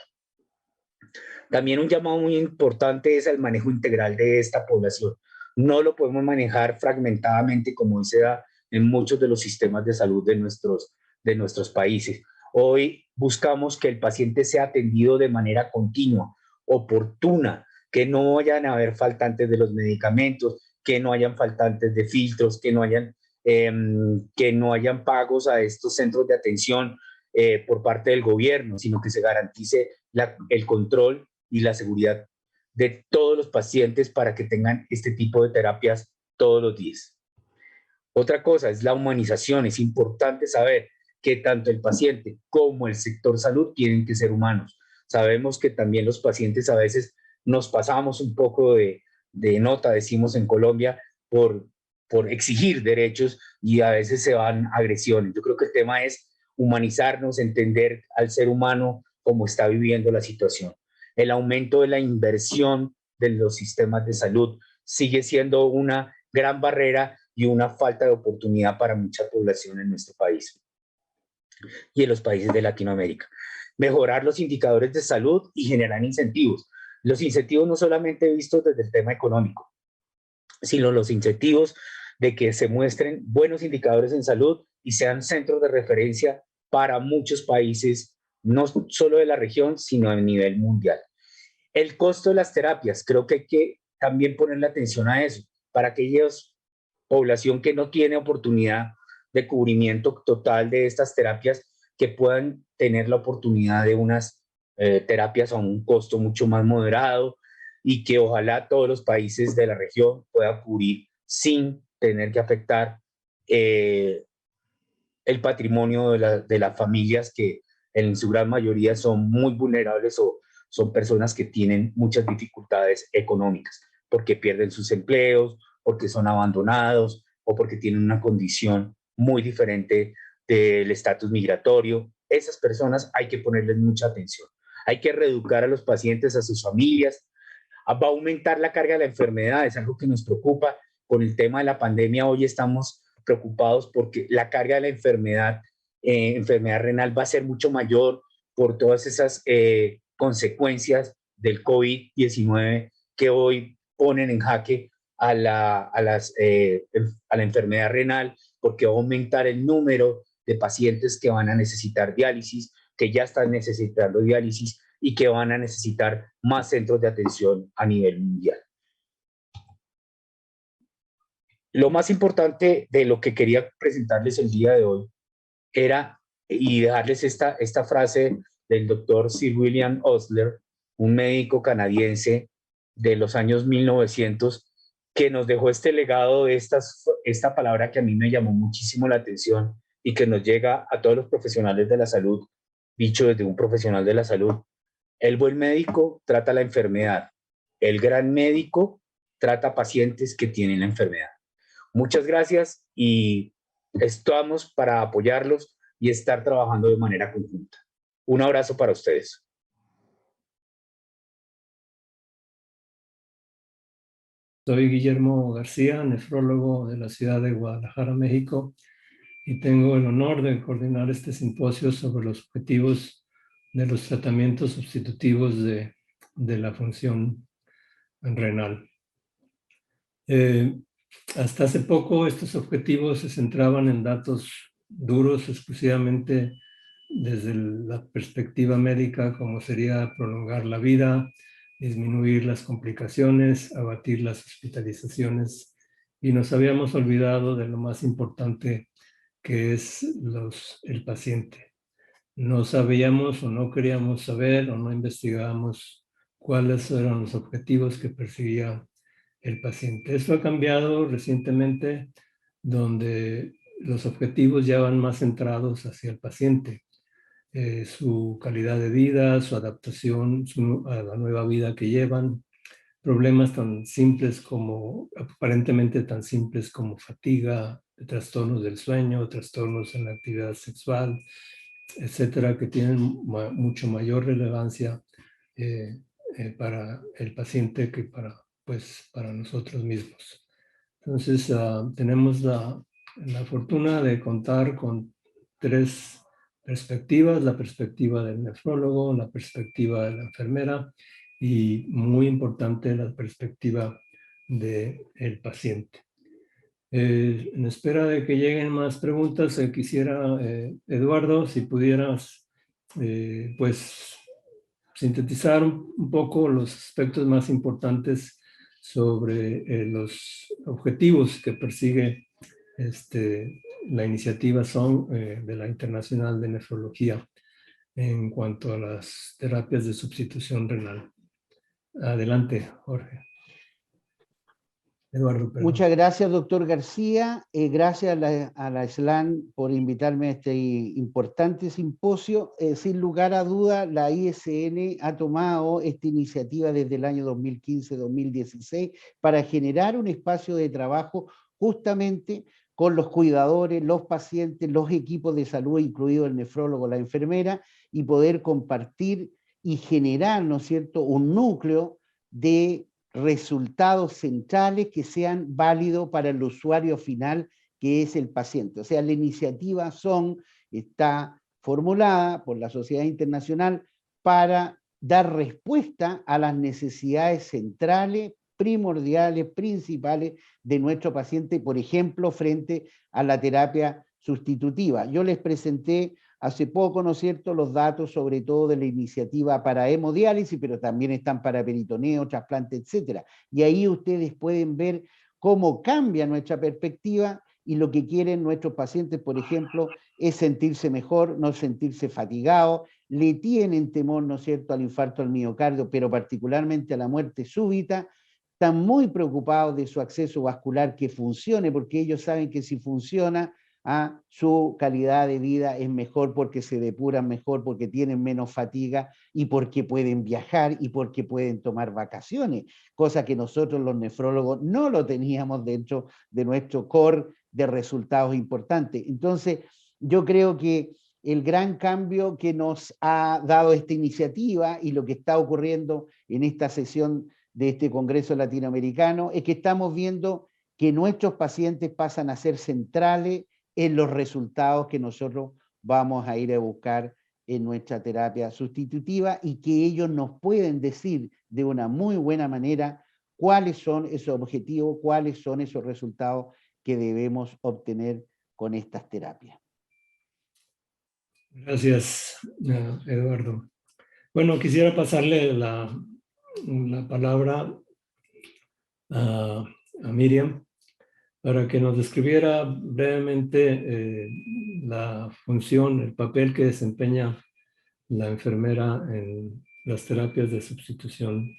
También un llamado muy importante es el manejo integral de esta población. No lo podemos manejar fragmentadamente como se da en muchos de los sistemas de salud de nuestros países. Hoy buscamos que el paciente sea atendido de manera continua, oportuna, que no vayan a haber faltantes de los medicamentos, que no hayan faltantes de filtros, que no hayan pagos a estos centros de atención por parte del gobierno, sino que se garantice el control y la seguridad de todos los pacientes para que tengan este tipo de terapias todos los días. Otra cosa es la humanización. Es importante saber que tanto el paciente como el sector salud tienen que ser humanos. Sabemos que también los pacientes a veces nos pasamos un poco de nota, decimos en Colombia, por exigir derechos y a veces se van agresiones. Yo creo que el tema es humanizarnos, entender al ser humano cómo está viviendo la situación. El aumento de la inversión de los sistemas de salud sigue siendo una gran barrera y una falta de oportunidad para mucha población en nuestro país y en los países de Latinoamérica. Mejorar los indicadores de salud y generar incentivos. Los incentivos no solamente vistos desde el tema económico, sino los incentivos de que se muestren buenos indicadores en salud y sean centros de referencia para muchos países, no solo de la región, sino a nivel mundial. El costo de las terapias, creo que hay que también ponerle atención a eso, para aquellos población que no tiene oportunidad de cubrimiento total de estas terapias, que puedan tener la oportunidad de unas terapias a un costo mucho más moderado y que ojalá todos los países de la región puedan cubrir sin tener que afectar el patrimonio de las familias que en su gran mayoría son muy vulnerables o son personas que tienen muchas dificultades económicas, porque pierden sus empleos, porque son abandonados o porque tienen una condición muy diferente del estatus migratorio. Esas personas hay que ponerles mucha atención. Hay que reeducar a los pacientes, a sus familias. Va a aumentar la carga de la enfermedad, es algo que nos preocupa. Con el tema de la pandemia hoy estamos preocupados porque la carga de la enfermedad renal va a ser mucho mayor por todas esas consecuencias del COVID-19 que hoy ponen en jaque a la enfermedad renal, porque va a aumentar el número de pacientes que van a necesitar diálisis, que ya están necesitando diálisis y que van a necesitar más centros de atención a nivel mundial. Lo más importante de lo que quería presentarles el día de hoy era, y dejarles esta frase del doctor Sir William Osler, un médico canadiense de los años 1900, que nos dejó este legado de esta palabra que a mí me llamó muchísimo la atención y que nos llega a todos los profesionales de la salud, dicho desde un profesional de la salud. El buen médico trata la enfermedad. El gran médico trata pacientes que tienen la enfermedad. Muchas gracias y estamos para apoyarlos y estar trabajando de manera conjunta. Un abrazo para ustedes. Soy Guillermo García, nefrólogo de la ciudad de Guadalajara, México, y tengo el honor de coordinar este simposio sobre los objetivos de los tratamientos sustitutivos de la función renal. Hasta hace poco estos objetivos se centraban en datos duros exclusivamente desde la perspectiva médica, como sería prolongar la vida, disminuir las complicaciones, abatir las hospitalizaciones, y nos habíamos olvidado de lo más importante, que es el paciente. No sabíamos o no queríamos saber o no investigábamos cuáles eran los objetivos que perseguía el paciente. Eso ha cambiado recientemente, donde los objetivos ya van más centrados hacia el paciente. Su calidad de vida, su adaptación a la nueva vida que llevan, problemas tan simples como, aparentemente tan simples como fatiga, trastornos del sueño, trastornos en la actividad sexual, etcétera, que tienen mucho mayor relevancia para el paciente que para nosotros mismos. Entonces, tenemos la fortuna de contar con tres perspectivas: la perspectiva del nefrólogo, la perspectiva de la enfermera y, muy importante, la perspectiva del paciente. En espera de que lleguen más preguntas, quisiera, Eduardo, si pudieras pues sintetizar un poco los aspectos más importantes sobre los objetivos que persigue la iniciativa SONG de la Internacional de Nefrología en cuanto a las terapias de sustitución renal. Adelante, Jorge. Eduardo, perdón. Muchas gracias, doctor García. Gracias a la SLAN por invitarme a este importante simposio. Sin lugar a duda, la ISN ha tomado esta iniciativa desde el año 2015-2016 para generar un espacio de trabajo justamente con los cuidadores, los pacientes, los equipos de salud, incluido el nefrólogo, la enfermera, y poder compartir y generar, ¿no es cierto?, un núcleo de resultados centrales que sean válidos para el usuario final, que es el paciente. O sea, la iniciativa SONG está formulada por la Sociedad Internacional para dar respuesta a las necesidades centrales, primordiales, principales de nuestro paciente, por ejemplo, frente a la terapia sustitutiva. Yo les presenté hace poco, ¿no es cierto?, los datos sobre todo de la iniciativa para hemodiálisis, pero también están para peritoneo, trasplante, etc. Y ahí ustedes pueden ver cómo cambia nuestra perspectiva y lo que quieren nuestros pacientes, por ejemplo, es sentirse mejor, no sentirse fatigados, le tienen temor, ¿no es cierto?, al infarto al miocardio, pero particularmente a la muerte súbita. Están muy preocupados de su acceso vascular que funcione, porque ellos saben que si funciona, Su calidad de vida es mejor porque se depuran mejor, porque tienen menos fatiga y porque pueden viajar y porque pueden tomar vacaciones, cosa que nosotros los nefrólogos no lo teníamos dentro de nuestro core de resultados importantes. Entonces, yo creo que el gran cambio que nos ha dado esta iniciativa y lo que está ocurriendo en esta sesión de este Congreso Latinoamericano es que estamos viendo que nuestros pacientes pasan a ser centrales en los resultados que nosotros vamos a ir a buscar en nuestra terapia sustitutiva y que ellos nos pueden decir de una muy buena manera cuáles son esos objetivos, cuáles son esos resultados que debemos obtener con estas terapias. Gracias, Eduardo. Bueno, quisiera pasarle la palabra a Miriam para que nos describiera brevemente la función, el papel que desempeña la enfermera en las terapias de sustitución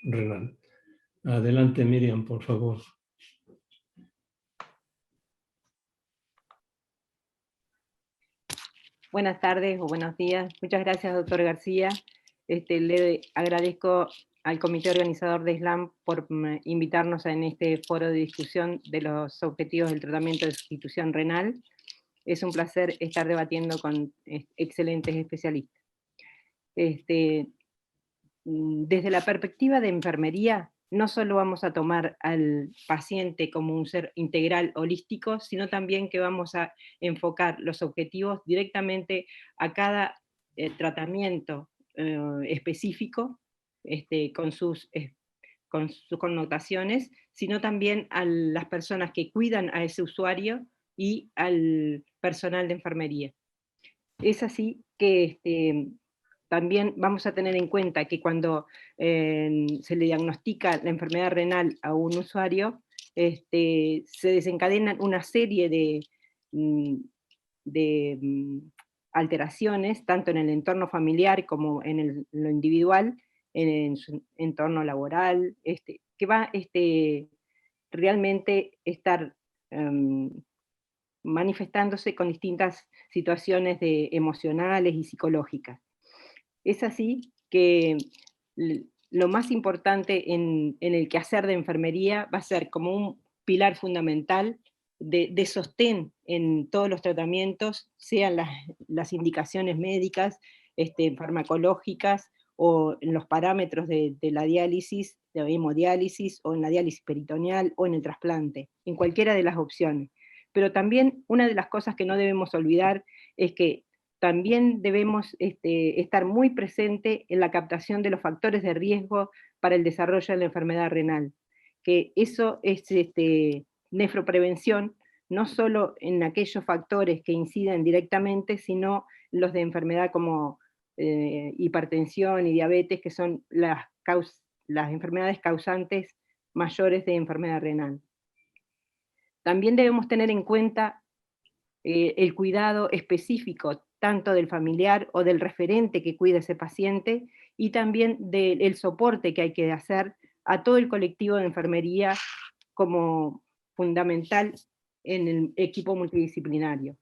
renal. Adelante, Miriam, por favor. Buenas tardes o buenos días. Muchas gracias, doctor García. Le agradezco al comité organizador de SLAM por invitarnos en este foro de discusión de los objetivos del tratamiento de sustitución renal. Es un placer estar debatiendo con excelentes especialistas. Desde la perspectiva de enfermería, no solo vamos a tomar al paciente como un ser integral holístico, sino también que vamos a enfocar los objetivos directamente a cada tratamiento específico, con sus connotaciones, sino también a las personas que cuidan a ese usuario y al personal de enfermería. Es así que también vamos a tener en cuenta que cuando se le diagnostica la enfermedad renal a un usuario, se desencadenan una serie de alteraciones, tanto en el entorno familiar como en lo individual, en su entorno laboral, que va realmente estar manifestándose con distintas situaciones emocionales y psicológicas. Es así que lo más importante en el quehacer de enfermería va a ser como un pilar fundamental de sostén en todos los tratamientos, sean las indicaciones médicas, farmacológicas, o en los parámetros de la diálisis, de la hemodiálisis, o en la diálisis peritoneal, o en el trasplante, en cualquiera de las opciones. Pero también una de las cosas que no debemos olvidar es que también debemos estar muy presente en la captación de los factores de riesgo para el desarrollo de la enfermedad renal, que eso es nefroprevención, no solo en aquellos factores que inciden directamente, sino los de enfermedad como hipertensión y diabetes, que son las enfermedades causantes mayores de enfermedad renal. También debemos tener en cuenta el cuidado específico tanto del familiar o del referente que cuida a ese paciente, y también del soporte que hay que hacer a todo el colectivo de enfermería como fundamental en el equipo multidisciplinario.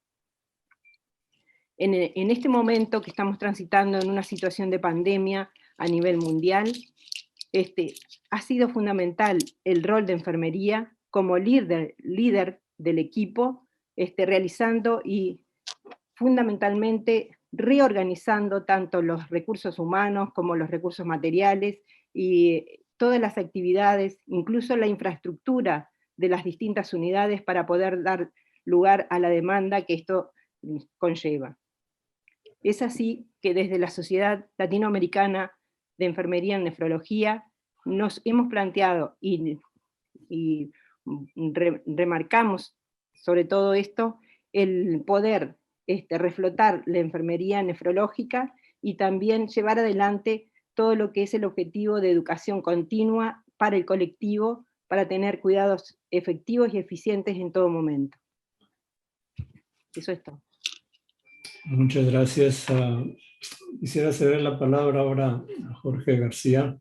En este momento que estamos transitando en una situación de pandemia a nivel mundial, ha sido fundamental el rol de enfermería como líder del equipo, realizando y fundamentalmente reorganizando tanto los recursos humanos como los recursos materiales y todas las actividades, incluso la infraestructura de las distintas unidades para poder dar lugar a la demanda que esto conlleva. Es así que desde la Sociedad Latinoamericana de Enfermería en Nefrología nos hemos planteado y remarcamos sobre todo esto, el poder reflotar la enfermería nefrológica y también llevar adelante todo lo que es el objetivo de educación continua para el colectivo, para tener cuidados efectivos y eficientes en todo momento. Eso es todo. Muchas gracias. Quisiera ceder la palabra ahora a Jorge García.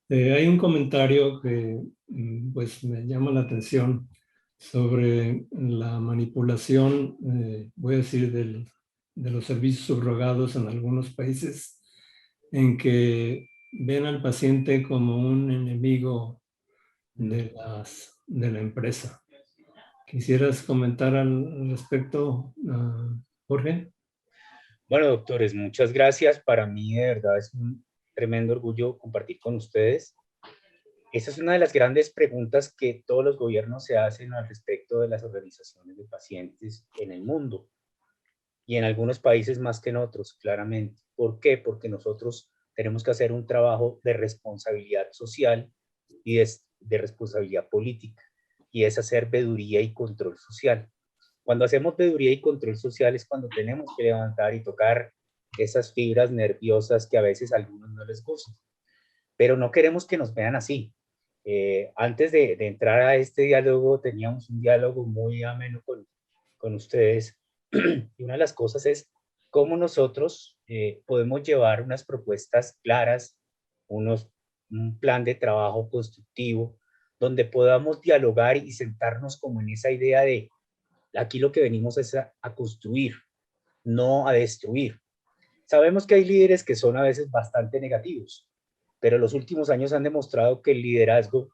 Hay un comentario que pues, me llama la atención sobre la manipulación, voy a decir, de los servicios subrogados en algunos países, en que ven al paciente como un enemigo de la empresa. ¿Quisieras comentar al respecto, Jorge? Bueno, doctores, muchas gracias. Para mí, de verdad, es un tremendo orgullo compartir con ustedes. Esa es una de las grandes preguntas que todos los gobiernos se hacen al respecto de las organizaciones de pacientes en el mundo y en algunos países más que en otros, claramente. ¿Por qué? Porque nosotros tenemos que hacer un trabajo de responsabilidad social y de responsabilidad política, y es hacer veeduría y control social. Cuando hacemos veeduría y control social es cuando tenemos que levantar y tocar esas fibras nerviosas que a veces a algunos no les gustan, pero no queremos que nos vean así. Antes de entrar a este diálogo, teníamos un diálogo muy ameno con ustedes, y una de las cosas es cómo nosotros podemos llevar unas propuestas claras, un plan de trabajo constructivo, donde podamos dialogar y sentarnos como en esa idea de aquí lo que venimos es a construir, no a destruir. Sabemos que hay líderes que son a veces bastante negativos, pero los últimos años han demostrado que el liderazgo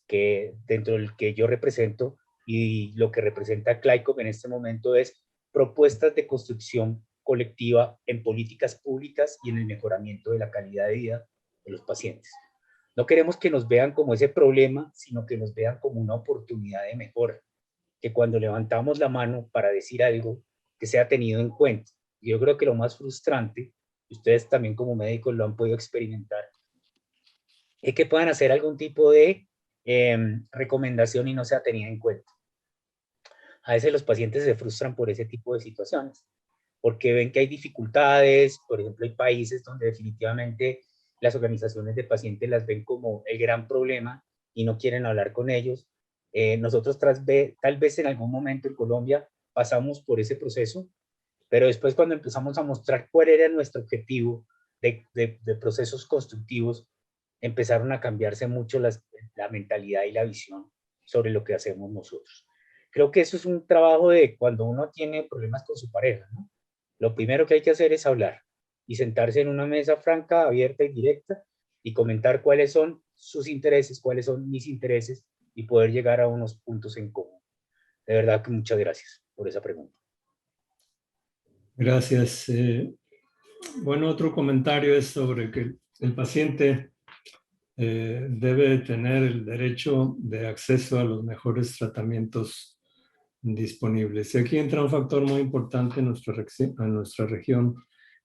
que dentro del que yo represento y lo que representa CLICOP en este momento es propuestas de construcción colectiva en políticas públicas y en el mejoramiento de la calidad de vida de los pacientes. No queremos que nos vean como ese problema, sino que nos vean como una oportunidad de mejora, que cuando levantamos la mano para decir algo, que sea tenido en cuenta. Y yo creo que lo más frustrante, ustedes también como médicos lo han podido experimentar, es que puedan hacer algún tipo de recomendación y no sea tenida en cuenta. A veces los pacientes se frustran por ese tipo de situaciones, porque ven que hay dificultades. Por ejemplo, hay países donde definitivamente las organizaciones de pacientes las ven como el gran problema y no quieren hablar con ellos. Nosotros tal vez en algún momento en Colombia pasamos por ese proceso, pero después cuando empezamos a mostrar cuál era nuestro objetivo de procesos constructivos, empezaron a cambiarse mucho la mentalidad y la visión sobre lo que hacemos nosotros. Creo que eso es un trabajo de cuando uno tiene problemas con su pareja, ¿no? Lo primero que hay que hacer es hablar y sentarse en una mesa franca, abierta y directa y comentar cuáles son sus intereses, cuáles son mis intereses y poder llegar a unos puntos en común. De verdad que muchas gracias por esa pregunta. Gracias. Bueno, otro comentario es sobre que el paciente debe tener el derecho de acceso a los mejores tratamientos disponibles. Y aquí entra un factor muy importante en nuestra región,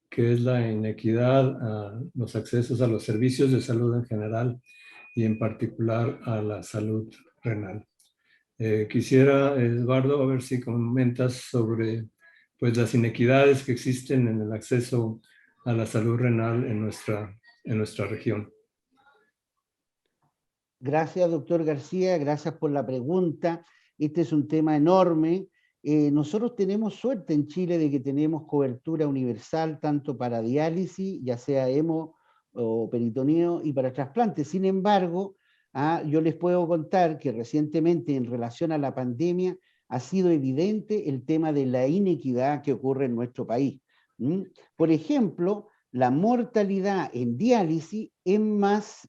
que es la inequidad a los accesos a los servicios de salud en general y en particular a la salud renal. Quisiera, Eduardo, a ver si comentas sobre pues, las inequidades que existen en el acceso a la salud renal en nuestra región. Gracias, doctor García, gracias por la pregunta. Este es un tema enorme. Nosotros tenemos suerte en Chile de que tenemos cobertura universal tanto para diálisis, ya sea hemo o peritoneo, y para trasplante. Sin embargo, yo les puedo contar que recientemente en relación a la pandemia ha sido evidente el tema de la inequidad que ocurre en nuestro país. Por ejemplo, la mortalidad en diálisis es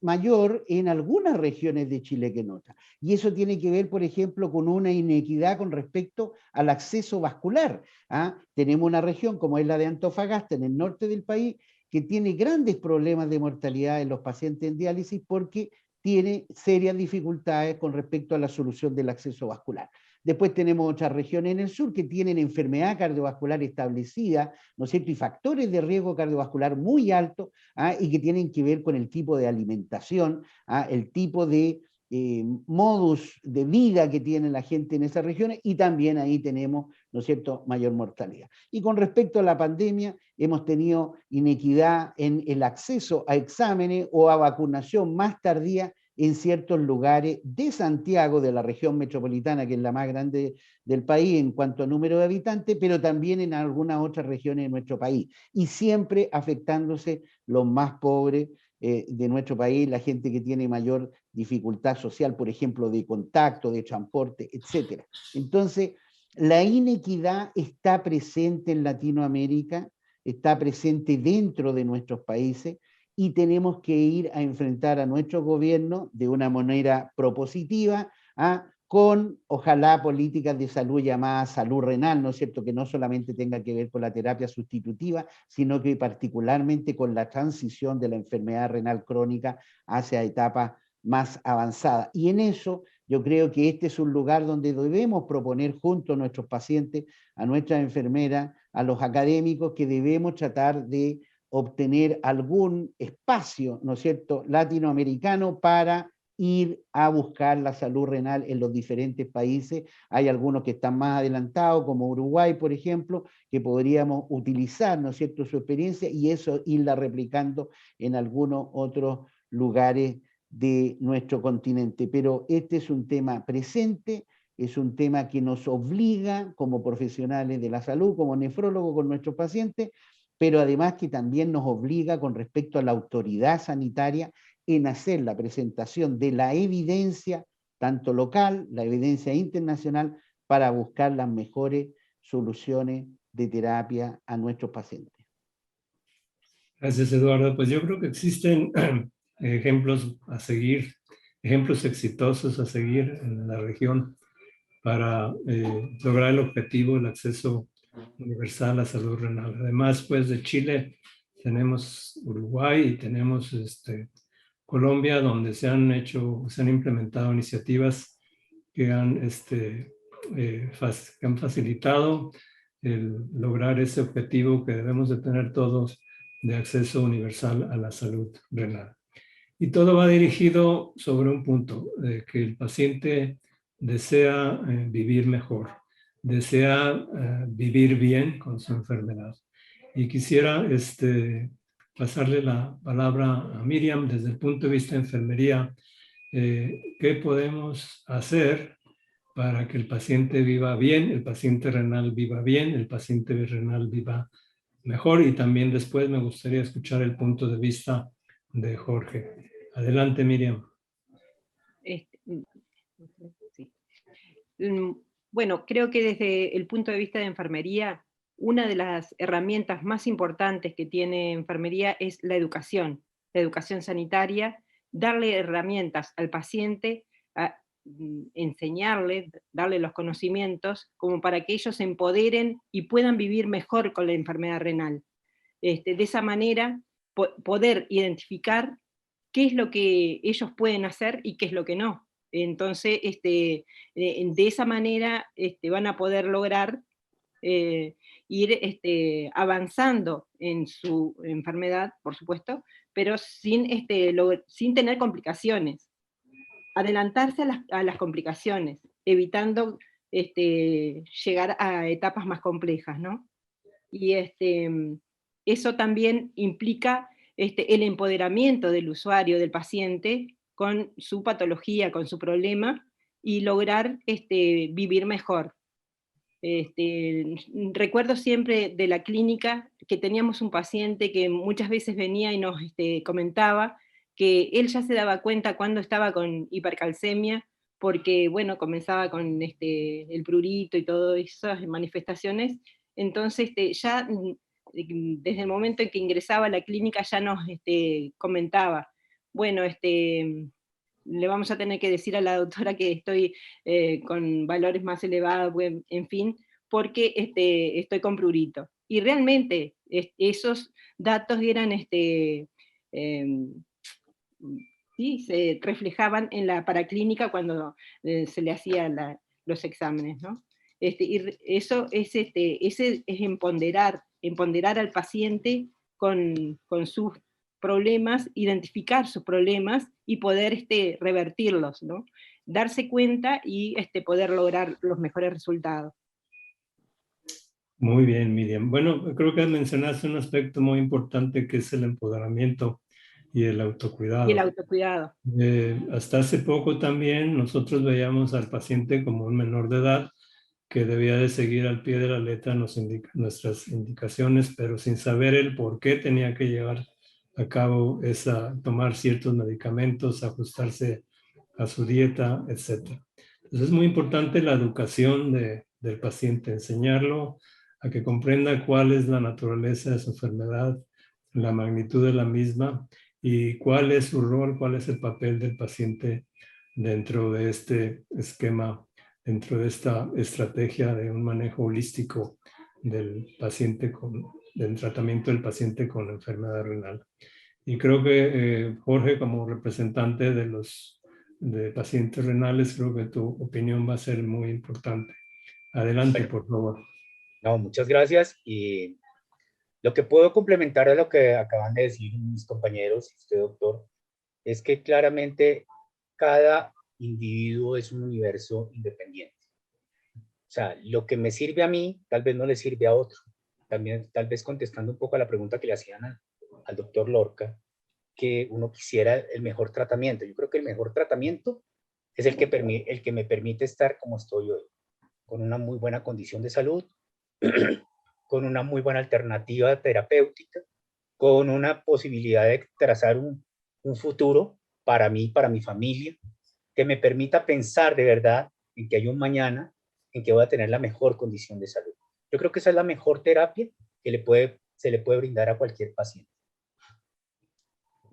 mayor en algunas regiones de Chile que en otras. Y eso tiene que ver, por ejemplo, con una inequidad con respecto al acceso vascular. Tenemos una región como es la de Antofagasta, en el norte del país, que tiene grandes problemas de mortalidad en los pacientes en diálisis porque tiene serias dificultades con respecto a la solución del acceso vascular. Después tenemos otras regiones en el sur que tienen enfermedad cardiovascular establecida, ¿no es cierto?, y factores de riesgo cardiovascular muy altos, y que tienen que ver con el tipo de alimentación, el tipo de modus de vida que tiene la gente en esas regiones, y también ahí tenemos, ¿no es cierto?, mayor mortalidad. Y con respecto a la pandemia, hemos tenido inequidad en el acceso a exámenes o a vacunación más tardía en ciertos lugares de Santiago, de la región metropolitana, que es la más grande del país en cuanto a número de habitantes, pero también en algunas otras regiones de nuestro país, y siempre afectándose los más pobres de nuestro país, la gente que tiene mayor dificultad social, por ejemplo, de contacto, de transporte, etc. Entonces, la inequidad está presente en Latinoamérica, está presente dentro de nuestros países, y tenemos que ir a enfrentar a nuestro gobierno de una manera propositiva, con, ojalá, políticas de salud llamada salud renal, ¿no es cierto?, que no solamente tenga que ver con la terapia sustitutiva, sino que particularmente con la transición de la enfermedad renal crónica hacia etapas más avanzadas. Y en eso yo creo que este es un lugar donde debemos proponer junto a nuestros pacientes, a nuestras enfermeras, a los académicos, que debemos tratar de obtener algún espacio, ¿no es cierto?, latinoamericano para ir a buscar la salud renal en los diferentes países. Hay algunos que están más adelantados, como Uruguay, por ejemplo, que podríamos utilizar, ¿no es cierto?, su experiencia, y eso irla replicando en algunos otros lugares de nuestro continente. Pero este es un tema presente, es un tema que nos obliga como profesionales de la salud, como nefrólogos con nuestros pacientes, pero además que también nos obliga con respecto a la autoridad sanitaria en hacer la presentación de la evidencia, tanto local, la evidencia internacional, para buscar las mejores soluciones de terapia a nuestros pacientes. Gracias, Eduardo. Pues yo creo que existen ejemplos a seguir, ejemplos exitosos a seguir en la región para lograr el objetivo, el acceso universal a la salud renal. Además, pues de Chile tenemos Uruguay y tenemos Colombia, donde se han implementado iniciativas que han facilitado el lograr ese objetivo que debemos de tener todos de acceso universal a la salud renal. Y todo va dirigido sobre un punto, que el paciente desea vivir mejor, desea vivir bien con su enfermedad. Y quisiera pasarle la palabra a Miriam desde el punto de vista de enfermería. ¿Qué podemos hacer para que el paciente viva bien, el paciente renal viva bien, el paciente renal viva mejor? Y también después me gustaría escuchar el punto de vista de Jorge. Adelante, Miriam. Sí. Bueno, creo que desde el punto de vista de enfermería, una de las herramientas más importantes que tiene enfermería es la educación sanitaria, darle herramientas al paciente, enseñarle, darle los conocimientos, como para que ellos se empoderen y puedan vivir mejor con la enfermedad renal. De esa manera, poder identificar qué es lo que ellos pueden hacer y qué es lo que no. Entonces, de esa manera van a poder lograr ir avanzando en su enfermedad, por supuesto, pero sin tener complicaciones. Adelantarse a las complicaciones, evitando llegar a etapas más complejas, ¿no? Y eso también implica el empoderamiento del usuario, del paciente, con su patología, con su problema, y lograr vivir mejor. Recuerdo siempre de la clínica que teníamos un paciente que muchas veces venía y nos comentaba que él ya se daba cuenta cuando estaba con hipercalcemia, porque bueno, comenzaba con el prurito y todas esas manifestaciones. Entonces ya desde el momento en que ingresaba a la clínica ya nos comentaba, bueno, le vamos a tener que decir a la doctora que estoy con valores más elevados, en fin, porque estoy con prurito. Y realmente esos datos eran, sí, se reflejaban en la paraclínica cuando se le hacían los exámenes, ¿no? Y eso es, ese es empoderar al paciente con sus problemas, identificar sus problemas y poder revertirlos, ¿no? Darse cuenta y poder lograr los mejores resultados. Muy bien, Miriam. Bueno, creo que mencionaste un aspecto muy importante que es el empoderamiento y el autocuidado. Y el autocuidado. Hasta hace poco también nosotros veíamos al paciente como un menor de edad que debía de seguir al pie de la letra nuestras indicaciones, pero sin saber el por qué tenía que llevar a cabo es tomar ciertos medicamentos, ajustarse a su dieta, etc. Entonces es muy importante la educación del paciente, enseñarlo a que comprenda cuál es la naturaleza de su enfermedad, la magnitud de la misma y cuál es su rol, cuál es el papel del paciente dentro de este esquema, dentro de esta estrategia de un manejo holístico del paciente del tratamiento del paciente con enfermedad renal. Y creo que Jorge, como representante de pacientes renales, creo que tu opinión va a ser muy importante. Adelante, Bueno, por favor. no, muchas gracias. Y lo que puedo complementar a lo que acaban de decir mis compañeros y usted, doctor, es que claramente cada individuo es un universo independiente. O sea, lo que me sirve a mí, tal vez no le sirve a otro. También, tal vez contestando un poco a la pregunta que le hacían al doctor Lorca, que uno quisiera el mejor tratamiento. Yo creo que el mejor tratamiento es el que me permite estar como estoy hoy, con una muy buena condición de salud, con una muy buena alternativa terapéutica, con una posibilidad de trazar un futuro para mí, para mi familia, que me permita pensar de verdad en que hay un mañana en que voy a tener la mejor condición de salud. Yo creo que esa es la mejor terapia que se le puede brindar a cualquier paciente.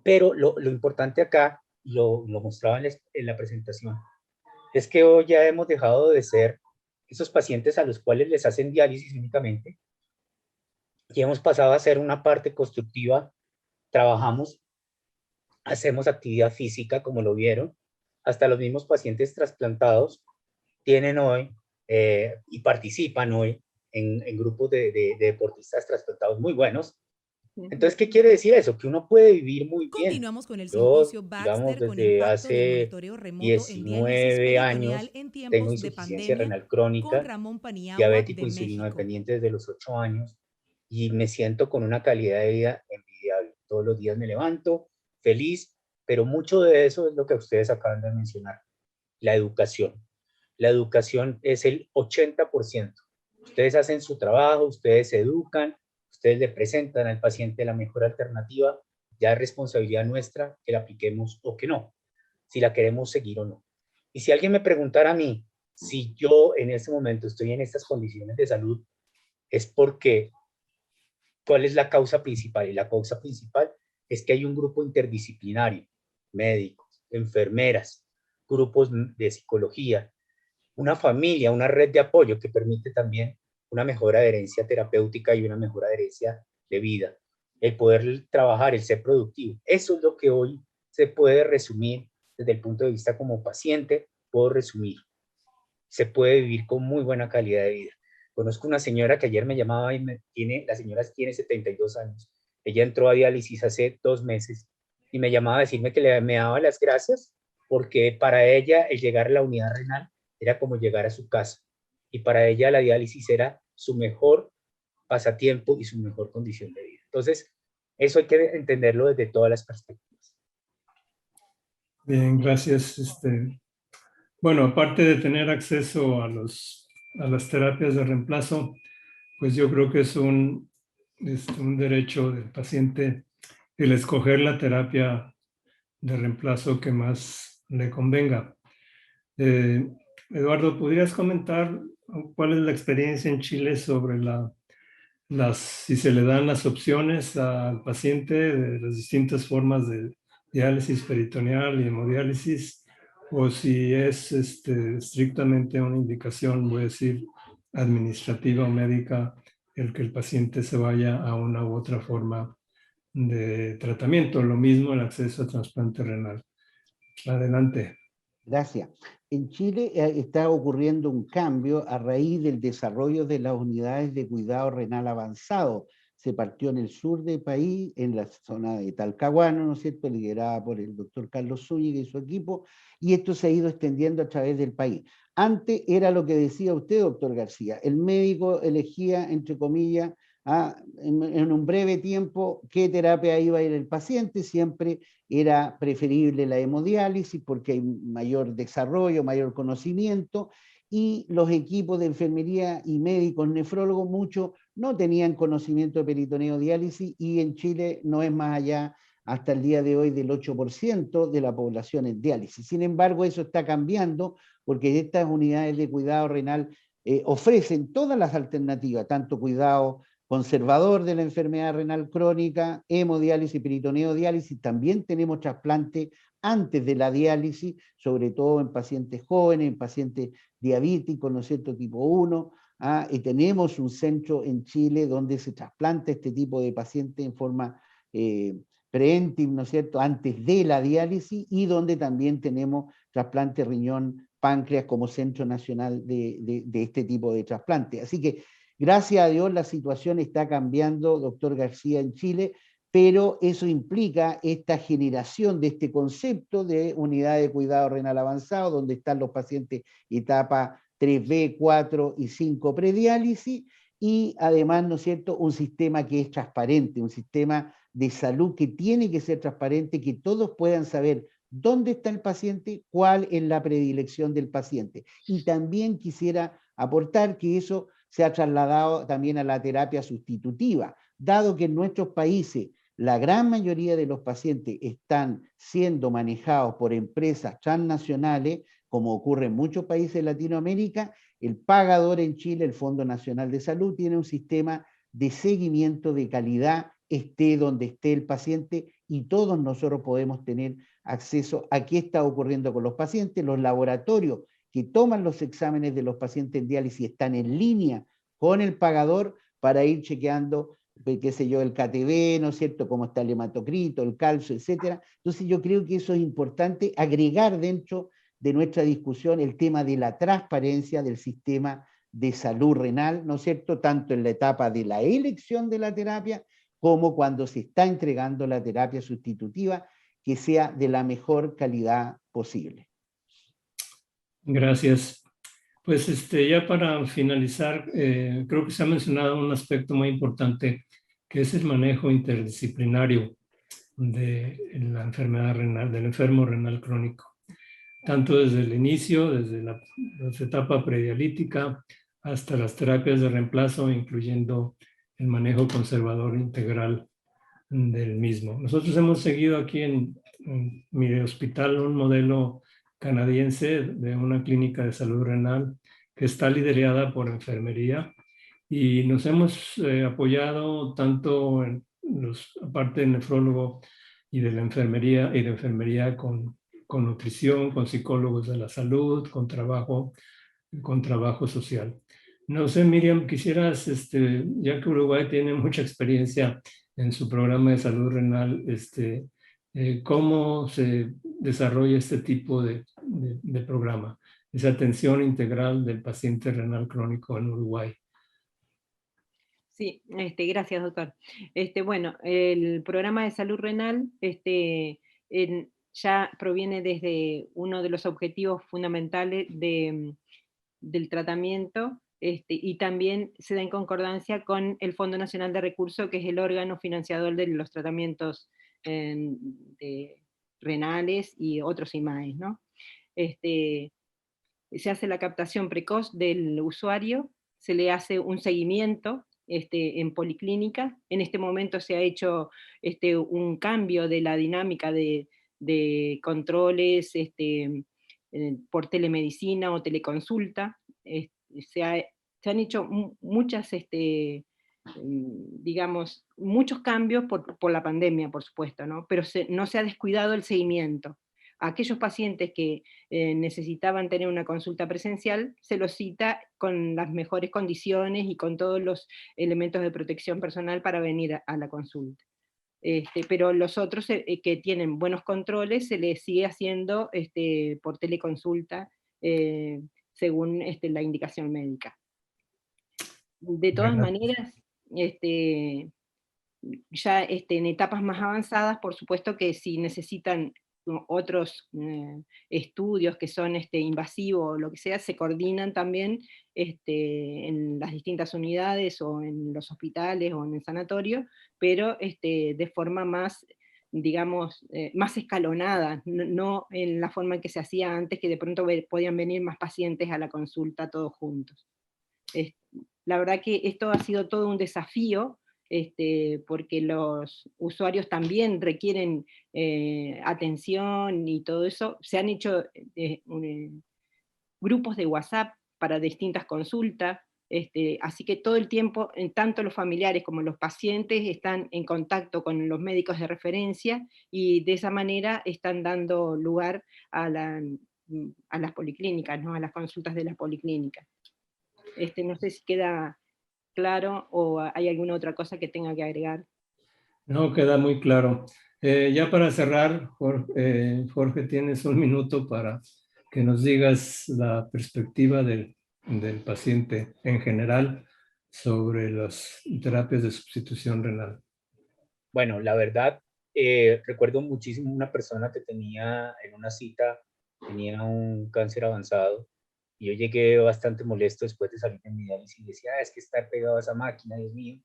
Pero lo importante acá, lo mostraba en la presentación, es que hoy ya hemos dejado de ser esos pacientes a los cuales les hacen diálisis únicamente y hemos pasado a ser una parte constructiva. Trabajamos, hacemos actividad física, como lo vieron, hasta los mismos pacientes trasplantados tienen hoy y participan hoy en grupos de deportistas trasplantados muy buenos. Entonces, ¿qué quiere decir eso? Que uno puede vivir muy bien. Continuamos con el Yo, simposio digamos, Baxter con desde impacto del hace monitoreo remoto en diálisis 19 peritoneal años en tengo tiempos de insuficiencia pandemia renal con crónica, Ramón Paniagua diabético de insulino México. dependiente desde los 8 años y me siento con una calidad de vida envidiable. Todos los días me levanto feliz, pero mucho de eso es lo que ustedes acaban de mencionar, la educación. La educación es el 80%. Ustedes hacen su trabajo, ustedes se educan, ustedes le presentan al paciente la mejor alternativa, ya es responsabilidad nuestra que la apliquemos o que no, si la queremos seguir o no. Y si alguien me preguntara a mí si yo en este momento estoy en estas condiciones de salud, es porque, ¿cuál es la causa principal? Y la causa principal es que hay un grupo interdisciplinario, médicos, enfermeras, grupos de psicología, una familia, una red de apoyo que permite también una mejor adherencia terapéutica y una mejor adherencia de vida. El poder trabajar, el ser productivo. Eso es lo que hoy se puede resumir desde el punto de vista como paciente, puedo resumir. Se puede vivir con muy buena calidad de vida. Conozco una señora que ayer me llamaba y la señora tiene 72 años. Ella entró a diálisis hace 2 meses y me llamaba a decirme que me daba las gracias porque para ella el llegar a la unidad renal era como llegar a su casa y para ella la diálisis era su mejor pasatiempo y su mejor condición de vida. Entonces, eso hay que entenderlo desde todas las perspectivas. Bien, gracias. Bueno, aparte de tener acceso a las terapias de reemplazo, pues yo creo que es un derecho del paciente el escoger la terapia de reemplazo que más le convenga. Eduardo, ¿podrías comentar cuál es la experiencia en Chile sobre si se le dan las opciones al paciente de las distintas formas de diálisis peritoneal y hemodiálisis, o si es estrictamente una indicación, voy a decir, administrativa o médica, el que el paciente se vaya a una u otra forma de tratamiento? Lo mismo el acceso a trasplante renal. Adelante. Gracias. En Chile está ocurriendo un cambio a raíz del desarrollo de las unidades de cuidado renal avanzado. Se partió en el sur del país, en la zona de Talcahuano, ¿no es cierto?, liderada por el doctor Carlos Zúñiga y su equipo, y esto se ha ido extendiendo a través del país. Antes era lo que decía usted, doctor García, el médico elegía, entre comillas, en un breve tiempo qué terapia iba a ir el paciente, siempre era preferible la hemodiálisis porque hay mayor desarrollo, mayor conocimiento, y los equipos de enfermería y médicos nefrólogos, muchos no tenían conocimiento de peritoneo diálisis, y en Chile no es más allá hasta el día de hoy del 8% de la población en diálisis. Sin embargo, eso está cambiando porque estas unidades de cuidado renal ofrecen todas las alternativas, tanto cuidado conservador de la enfermedad renal crónica, hemodiálisis, peritoneodiálisis, también tenemos trasplante antes de la diálisis, sobre todo en pacientes jóvenes, en pacientes diabéticos, ¿no es cierto?, tipo 1, y tenemos un centro en Chile donde se trasplanta este tipo de pacientes en forma preventiva, ¿no es cierto?, antes de la diálisis, y donde también tenemos trasplante riñón, páncreas como centro nacional de este tipo de trasplante. Así que, gracias a Dios, la situación está cambiando, doctor García, en Chile, pero eso implica esta generación de este concepto de unidad de cuidado renal avanzado, donde están los pacientes etapa 3B, 4 y 5 prediálisis, y además, ¿no es cierto?, un sistema que es transparente, un sistema de salud que tiene que ser transparente, que todos puedan saber dónde está el paciente, cuál es la predilección del paciente. Y también quisiera aportar que eso se ha trasladado también a la terapia sustitutiva, dado que en nuestros países la gran mayoría de los pacientes están siendo manejados por empresas transnacionales, como ocurre en muchos países de Latinoamérica. El pagador en Chile, el Fondo Nacional de Salud, tiene un sistema de seguimiento de calidad, esté donde esté el paciente, y todos nosotros podemos tener acceso a qué está ocurriendo con los pacientes. Los laboratorios que toman los exámenes de los pacientes en diálisis están en línea con el pagador para ir chequeando, qué sé yo, el KTB, ¿no es cierto?, cómo está el hematocrito, el calcio, etcétera. Entonces yo creo que eso es importante agregar dentro de nuestra discusión el tema de la transparencia del sistema de salud renal, ¿no es cierto?, tanto en la etapa de la elección de la terapia como cuando se está entregando la terapia sustitutiva, que sea de la mejor calidad posible. Gracias. Pues ya para finalizar, creo que se ha mencionado un aspecto muy importante, que es el manejo interdisciplinario de la enfermedad renal, del enfermo renal crónico, tanto desde el inicio, desde la etapa predialítica, hasta las terapias de reemplazo, incluyendo el manejo conservador integral del mismo. Nosotros hemos seguido aquí en mi hospital un modelo canadiense de una clínica de salud renal que está liderada por enfermería, y nos hemos apoyado tanto en aparte del nefrólogo y de la enfermería con nutrición, con psicólogos de la salud, con trabajo social. No sé, Miriam, quisieras, ya que Uruguay tiene mucha experiencia en su programa de salud renal, ¿cómo se desarrolla este tipo de programa, esa atención integral del paciente renal crónico en Uruguay? Sí, gracias, doctor. Bueno, el programa de salud renal ya proviene desde uno de los objetivos fundamentales del tratamiento, y también se da en concordancia con el Fondo Nacional de Recursos, que es el órgano financiador de los tratamientos renales y otros IMAES, ¿no? Se hace la captación precoz del usuario, se le hace un seguimiento en policlínica. En este momento se ha hecho un cambio de la dinámica de controles por telemedicina o teleconsulta. Se han hecho muchas, digamos, muchos cambios por la pandemia, por supuesto, ¿no? Pero no se ha descuidado el seguimiento. A aquellos pacientes que necesitaban tener una consulta presencial, se los cita con las mejores condiciones y con todos los elementos de protección personal para venir a la consulta. Pero los otros que tienen buenos controles, se les sigue haciendo por teleconsulta, según la indicación médica. De todas maneras, ya en etapas más avanzadas, por supuesto que si necesitan otros estudios que son invasivos o lo que sea, se coordinan también en las distintas unidades o en los hospitales o en el sanatorio, pero de forma más, digamos, más escalonada, no en la forma en que se hacía antes, que de pronto podían venir más pacientes a la consulta todos juntos. La verdad que esto ha sido todo un desafío, porque los usuarios también requieren atención y todo eso. Se han hecho grupos de WhatsApp para distintas consultas, así que todo el tiempo, tanto los familiares como los pacientes están en contacto con los médicos de referencia y de esa manera están dando lugar a las policlínicas, ¿no? A las consultas de la policlínica. No sé si queda claro o hay alguna otra cosa que tenga que agregar. No, queda muy claro. Ya para cerrar, Jorge, tienes un minuto para que nos digas la perspectiva del paciente en general sobre las terapias de sustitución renal. Bueno, la verdad, recuerdo muchísimo una persona que tenía en una cita, tenía un cáncer avanzado, y yo llegué bastante molesto después de salir de mi diálisis y decía, es que estar pegado a esa máquina, Dios mío.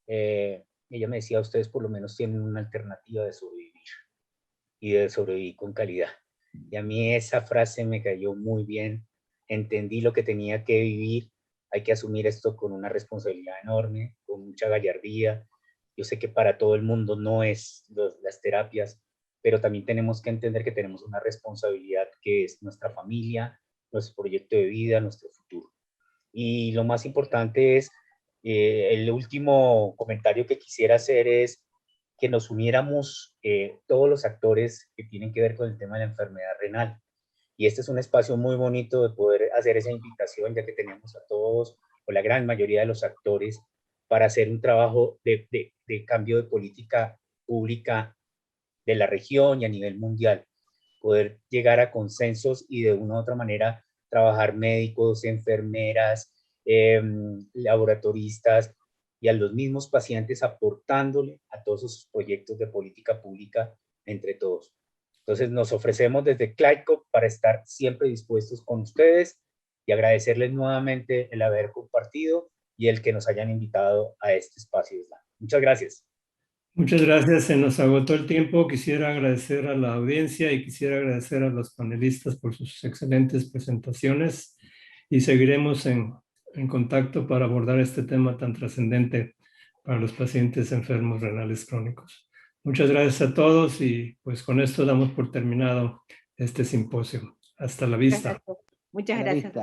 Ella me decía, ustedes por lo menos tienen una alternativa de sobrevivir, y de sobrevivir con calidad. Y a mí esa frase me cayó muy bien, entendí lo que tenía que vivir, hay que asumir esto con una responsabilidad enorme, con mucha gallardía. Yo sé que para todo el mundo no es las terapias, pero también tenemos que entender que tenemos una responsabilidad que es nuestra familia, nuestro proyecto de vida, nuestro futuro. Y lo más importante es, el último comentario que quisiera hacer es que nos uniéramos todos los actores que tienen que ver con el tema de la enfermedad renal. Y este es un espacio muy bonito de poder hacer esa invitación, ya que tenemos a todos, o la gran mayoría de los actores, para hacer un trabajo de cambio de política pública de la región y a nivel mundial. Poder llegar a consensos y de una u otra manera trabajar médicos, enfermeras, laboratoristas y a los mismos pacientes aportándole a todos esos proyectos de política pública entre todos. Entonces nos ofrecemos desde CLICOP para estar siempre dispuestos con ustedes y agradecerles nuevamente el haber compartido y el que nos hayan invitado a este espacio. Muchas gracias. Muchas gracias, se nos agotó el tiempo. Quisiera agradecer a la audiencia y quisiera agradecer a los panelistas por sus excelentes presentaciones y seguiremos en contacto para abordar este tema tan trascendente para los pacientes enfermos renales crónicos. Muchas gracias a todos y pues con esto damos por terminado este simposio. Hasta la vista. Muchas gracias.